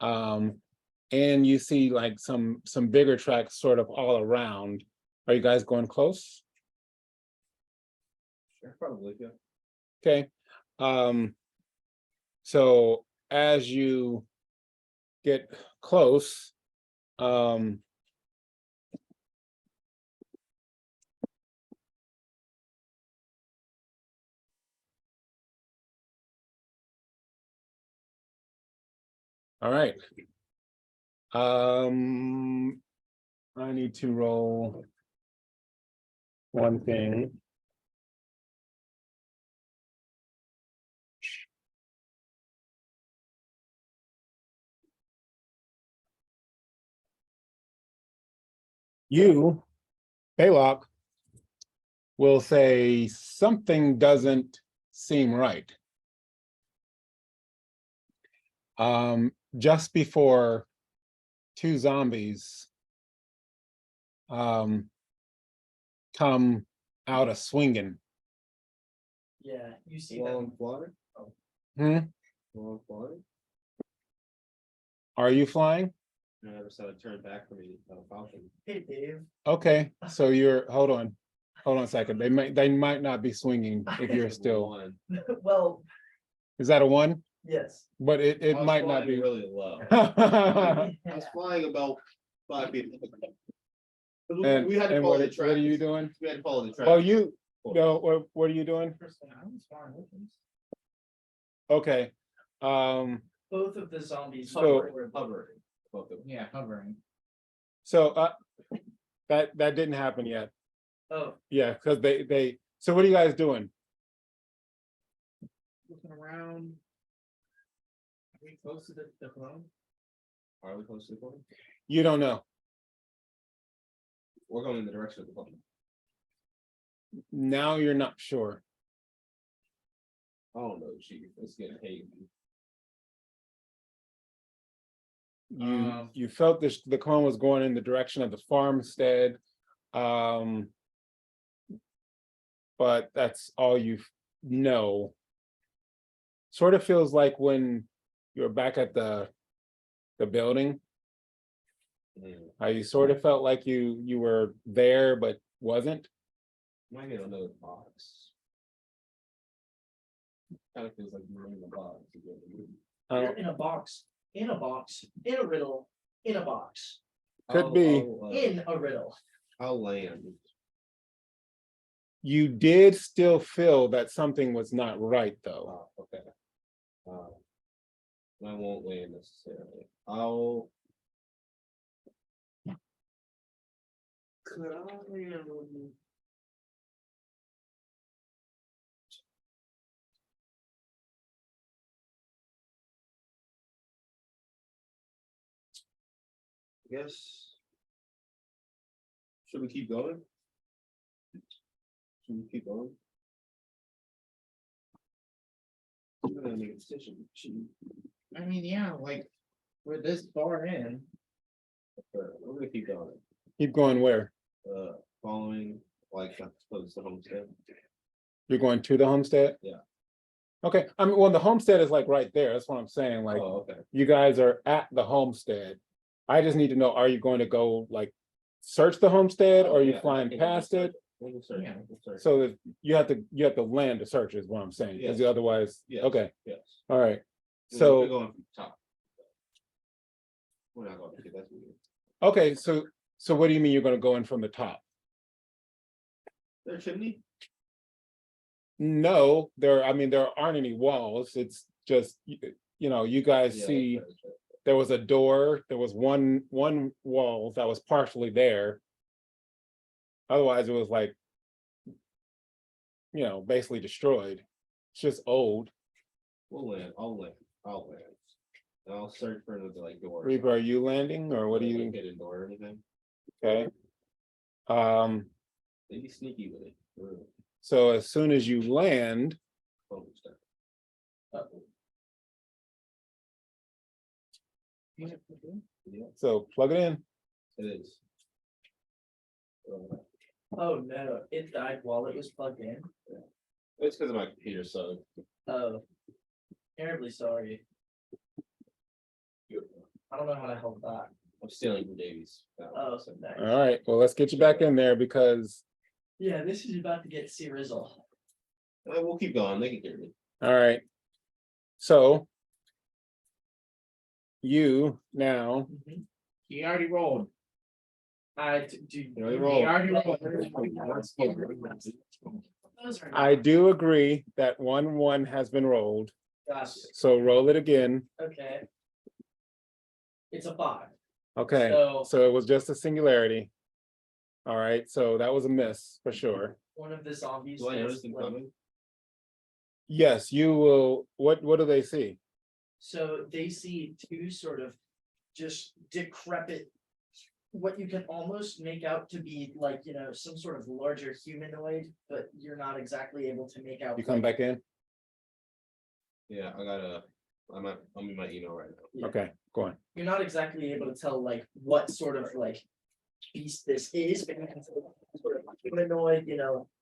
And you see like some bigger tracks sort of all around. Are you guys going close? Sure, probably, yeah. Okay. So as you get close, all right. I need to roll one thing. You, Belac, will say something doesn't seem right. Just before two zombies come out a swinging. Yeah, you see While them. I'm flying? Hmm? While I'm flying? Are you flying? I never said I'd turn back for me, falcon. Hey, Dave. Okay, so you're, hold on a second. They might not be swinging if you're still, One. Well, is that a one? yes. But it I was might not flying be. really low. And I was flying about 5 feet. We had to follow what the what track. are you doing? We had to follow the track. Well, you, no, what are you doing? Okay, Both of the zombies So- were Hovering. Both of them. Yeah, hovering. so, that didn't happen yet. Oh, Yeah, because so what are you guys doing? Looking around. Are we close to the phone? Are we close to the phone? You don't know. We're going in the direction of the phone. Now you're not sure. I don't know, chief. It's getting hate. You felt the clone was going in the direction of the farmstead. But that's all you know. Sort of feels like when you're back at the building, how you sort of felt like you were there but wasn't. Might get another box. Kind of feels like you're in the box. you're in a box, in a box, in a riddle, in a box, Could be. in a riddle. I'll land. You did still feel that something was not right though. Oh, okay. I won't land necessarily. I'll. Could I? I guess. Should we keep going? Should we keep going? I'm gonna make a decision. I mean, yeah, like, we're this far in. We're gonna keep going. Keep going where? Following, like, not close to homestead. You're going to the homestead? Yeah. Okay, I mean, well, the homestead is like right there. That's what I'm saying. Like, Oh, okay. you guys are at the homestead. I just need to know, are you going to go like search the homestead or are you Yeah, flying we'll past search it? We'll search. Yeah. We'll search. So that you have to land to search is what I'm saying, because Yes. otherwise, Yes. okay, Yes. all right. We're So, going from the top. We're not going to, that's weird. okay, so what do you mean you're gonna go in from the top? There, chimney? No, I mean, there aren't any walls. It's just, you know, you guys Yeah, see, that's right. there was a door, there was one wall that was partially there. Otherwise, it was like, you know, basically destroyed. It's just old. We'll land. I'll land. And I'll search for another like door. Reaper, are you landing or what do you, Hidden door or anything? okay? Maybe sneaky with it. So as soon as you land, Homestead. Yeah, so plug it in. it is. Oh no, it died while it was plugged in. It's because of my computer, so Oh, Terribly sorry. I don't know how to help that. I'm stealing from Davies. Oh, so nice. All right, well, let's get you back in there because, Yeah, this is about to get serious. We'll keep going. They can hear me. all right. So. You now, He already rolled. Do. You know, you He roll. already rolled. Those are I not- do agree that 1-1 has been rolled, Gosh, so roll it again. okay. It's a 5. Okay, So- so it was just a singularity. All right, so that was a miss for sure. One of the zombies. Do I gets, notice them like- coming? Yes, you will, what do they see? So they see two sort of just decrepit, what you can almost make out to be like, some sort of larger humanoid, but you're not exactly able to make out. You come back in? Yeah, I'm in my email right now. Yeah. Okay, go on. You're not exactly able to tell like what sort of like beast this is, but you can tell sort of humanoid,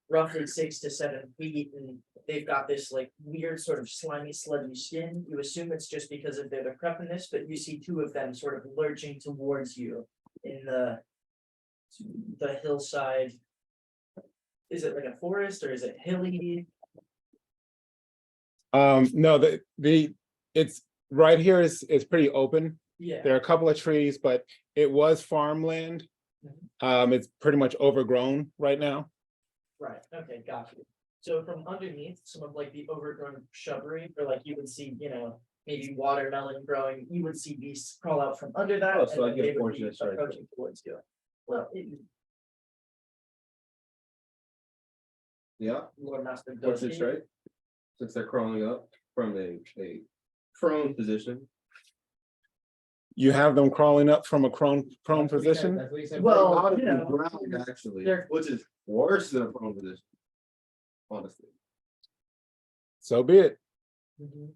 roughly 6 to 7 feet, and they've got this like weird sort of slimy, sludgy skin. You assume it's just because of their decrepitness, but you see two of them sort of lurching towards you in the hillside. Is it like a forest or is it hilly? No, it's right here is pretty open. Yeah. There are a couple of trees, but it was farmland. It's pretty much overgrown right now. Right, okay, got you. So from underneath some of like the overgrown shrubbery, or like you would see, maybe watermelon growing, you would see beasts crawl out from under that. Oh, so and I then get a they would portion be of strike. approaching towards you. Well, Yeah, Lord Master what's does. this, right? Since they're crawling up from a prone position. You have them crawling up from a prone position. That's what he said. Well, Out of you the know, ground, actually, they're- which is worse than a prone position. Honestly. So be it.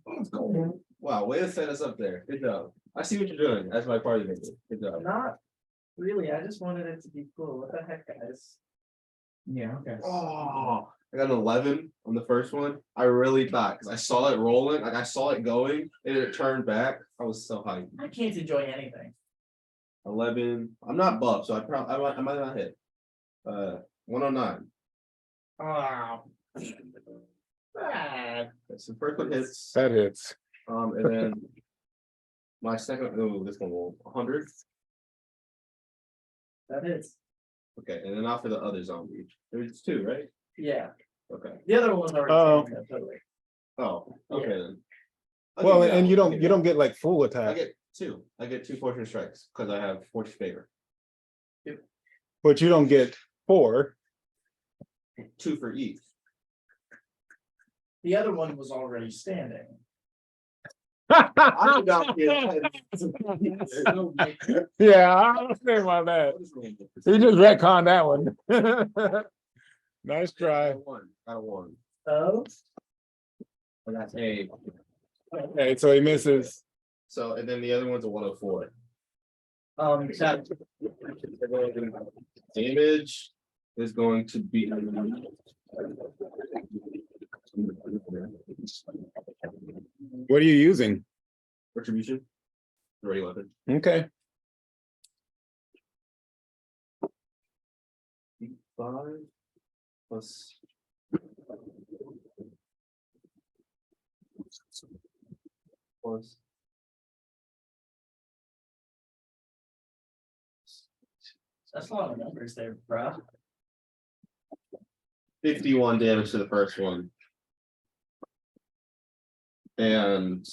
Let's go. Wow, way to set us up there. Good job. I see what you're doing as my party member. Good job. Not really, I just wanted it to be cool. What the heck, guys? Yeah, okay. Oh, I got an 11 on the first one. I really thought because I saw it rolling, like I saw it going, and it turned back. I was so hyped. I can't enjoy anything. 11. I'm not buff, so I might not hit. 109. Oh. Bad. Okay, so first one hits. That hits. And then my second. Oh, this one will 100. That is, Okay, and then now for the other zombie. There's 2, right? yeah. Okay. The other one's already. Oh. taken, totally. Oh, okay then. I'll Well, give and that. you I'll give don't that. get like full I attack, get 2. I get 2 fortune strikes because I have fortune favor. but you don't get 4. 2 for each. The other one was already standing. I got here. Yeah, I understand about that. He just retconned that one. Nice try. Got a 1. Oh. And that's a. Okay, so he misses. So, and then the other one's a 104. That, Damage is going to be. What are you using? Retribution. Ready weapon. Okay, 5 plus. Plus. that's a lot of numbers there, bro. 51 damage to the first one. And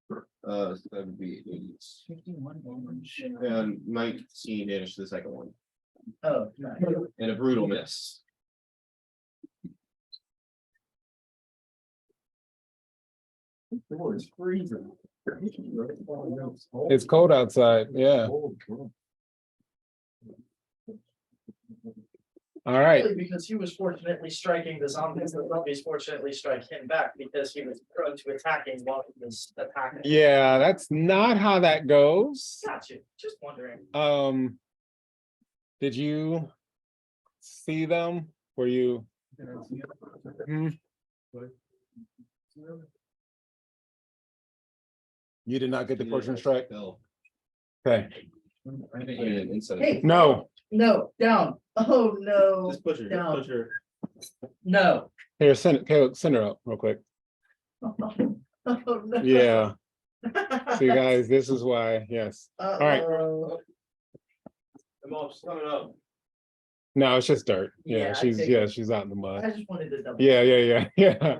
that would be 51 damage. and 19 damage to the second one. Oh, nice. And a brutal miss. It's freezing. it's cold outside, yeah. All right, Really, because he was fortunately striking the zombies, the zombies fortunately strike him back because he was prone to attacking while he was attacking. yeah, that's not how that goes. Got you, just wondering. Did you see them? Were you? Hmm? You did not get the You portion didn't strike? kill. Okay, I mean, instead of- Hey. no, No, down. Oh, no. Just push her, down. just push her. No. here, send her up real quick. Oh, no. Yeah, see guys, this is why, yes. right. Uh-oh. Come on, she's coming up. No, it's just dirt. Yeah, Yeah, I she's, think- yeah, she's out in the mud. I just wanted to double. Yeah, yeah, yeah.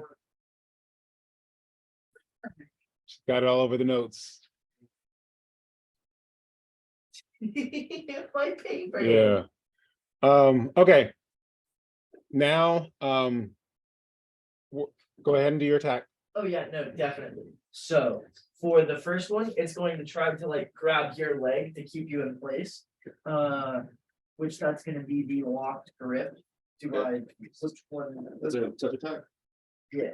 She's got it all over the notes. My paper. Yeah. Okay. Now, go ahead and do your attack. Oh, yeah, no, definitely. So for the first one, it's going to try to like grab your leg to keep you in place. Which that's gonna be the locked grip. Do I, which one? That's a touch attack. Yeah,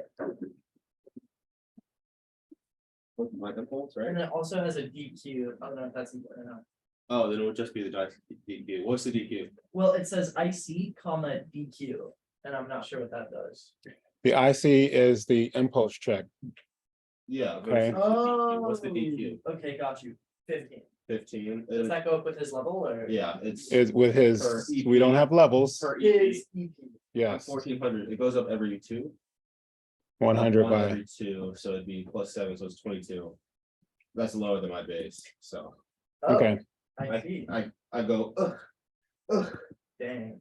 With my impulse, and right? it also has a DQ. I don't know if that's important or not. Oh, then it would just be the dice DQ. What's the DQ? Well, it says IC, comma DQ, and I'm not sure what that does. The IC is the impulse check. Yeah. Okay. versus the DQ. What's the DQ? Okay, got you. 15. 15. Does that go up with his level or? Yeah, it's Is with his, Per EP. we don't have levels. per EP. His EP. Yes, 1400. It goes up every 2. 100 One by, every 2, so it'd be +7, so it's 22. That's lower than my base. So Oh, okay. I see. I go, ugh, ugh, Dang.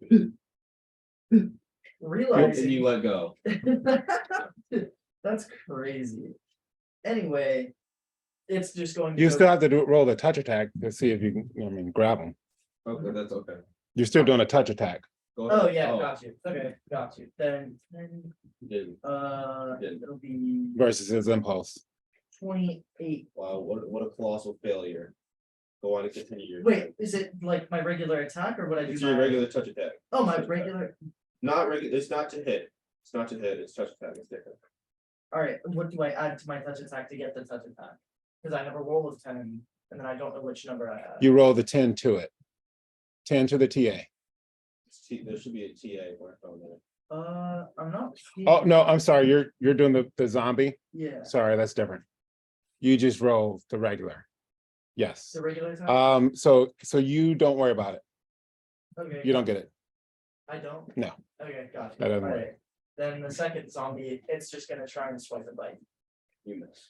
and Realizing. you let go. That's crazy. Anyway, it's just going to. You go- still have to roll the touch attack to see if you can, I mean, grab them. Okay, that's okay. You're still doing a touch attack. Go ahead. Oh, yeah, got you. Okay, got you. Then, Didn't. it'll be Versus his impulse. 28. Wow, what a colossal failure. Go on and continue your. Wait, is it like my regular attack or what I do? It's your my- regular touch attack. Oh, my touch attack. regular. Not regular, it's not to hit. It's not to hit, it's touch attack, it's different. All right, what do I add to my touch attack to get the touch attack? Because I have a roll of 10, and then I don't know which number I have. You roll the 10 to it. 10 to the TA. There should be a TA marked on there. I'm not. Oh, no, I'm sorry. You're doing the zombie. Yeah, Sorry, that's different. You just roll the regular. Yes. the regular attack. So you don't worry about it. Okay. You don't get it. I don't. No. Okay, got That you. doesn't work. Alright. Then the second zombie, it's just gonna try and swipe a bite. You missed.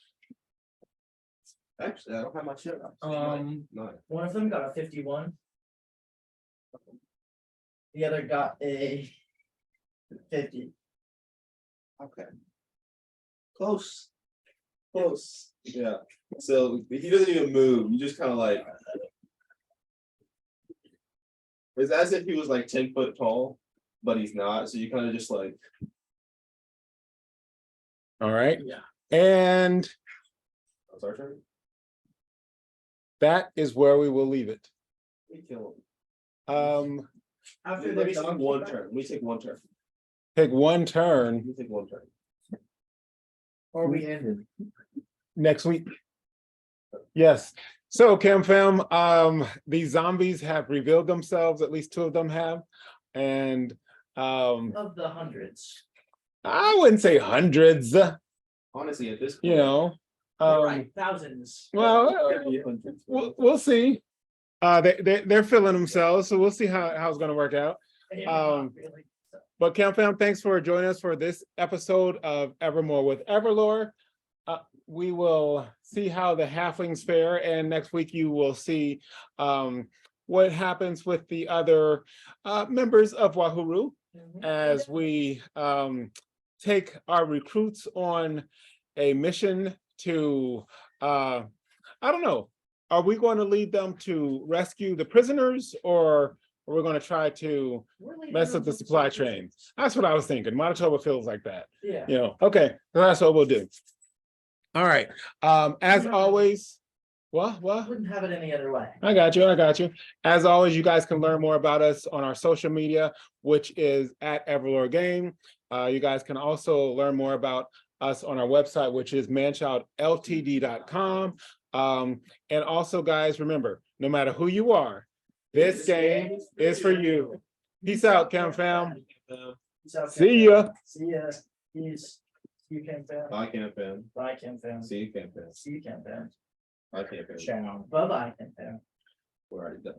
Actually, I don't have my shit. Nine. One of them got a 51. The other got a 50. Okay. Close. Close. Yeah. So he doesn't even move. You just kind of like. It's as if he was like 10 foot tall, but he's not. So you kind of just like. All right. Yeah. And That's our turn. that is where we will leave it. We kill Um, him. After Let me the take dog one feedback- turn. We take one turn. take one turn We take one turn. Or we ended. next week. Yes. So Cam Fam, these zombies have revealed themselves, at least 2 of them have. And Of the hundreds. I wouldn't say hundreds, Honestly, at this point. you know. You're right, thousands. Well, could be hundreds. we'll see. They're feeling themselves, so we'll see how it's gonna work out. Yeah, not really. But Cam Fam, thanks for joining us for this episode of Evermore with EverLore. We will see how the halflings fare, and next week you will see what happens with the other members of Wahuru Mhm. as we take our recruits on a mission to I don't know. Are we going to lead them to rescue the prisoners, or are we going to try to We're leaving mess up them the to supply some chain? That's what I was thinking. Manitoba feels like that. Yeah. You know, okay, so that's what we'll do. All right. As always, what? Wouldn't have it any other way. I got you. As always, you guys can learn more about us on our social media, which is at EverLoreGame. You guys can also learn more about us on our website, which is manchildltd.com. And also, guys, remember, no matter who you are, this game is for you. Peace out, Cam Fam. Peace out, See Cam ya. Fam. See ya. Peace. See you, Cam Fam. Bye, Cam Fam. Bye, Cam Fam. See you, Cam Fam. See you, Cam Fam. I can't finish. Ciao. Bye-bye. We're already done.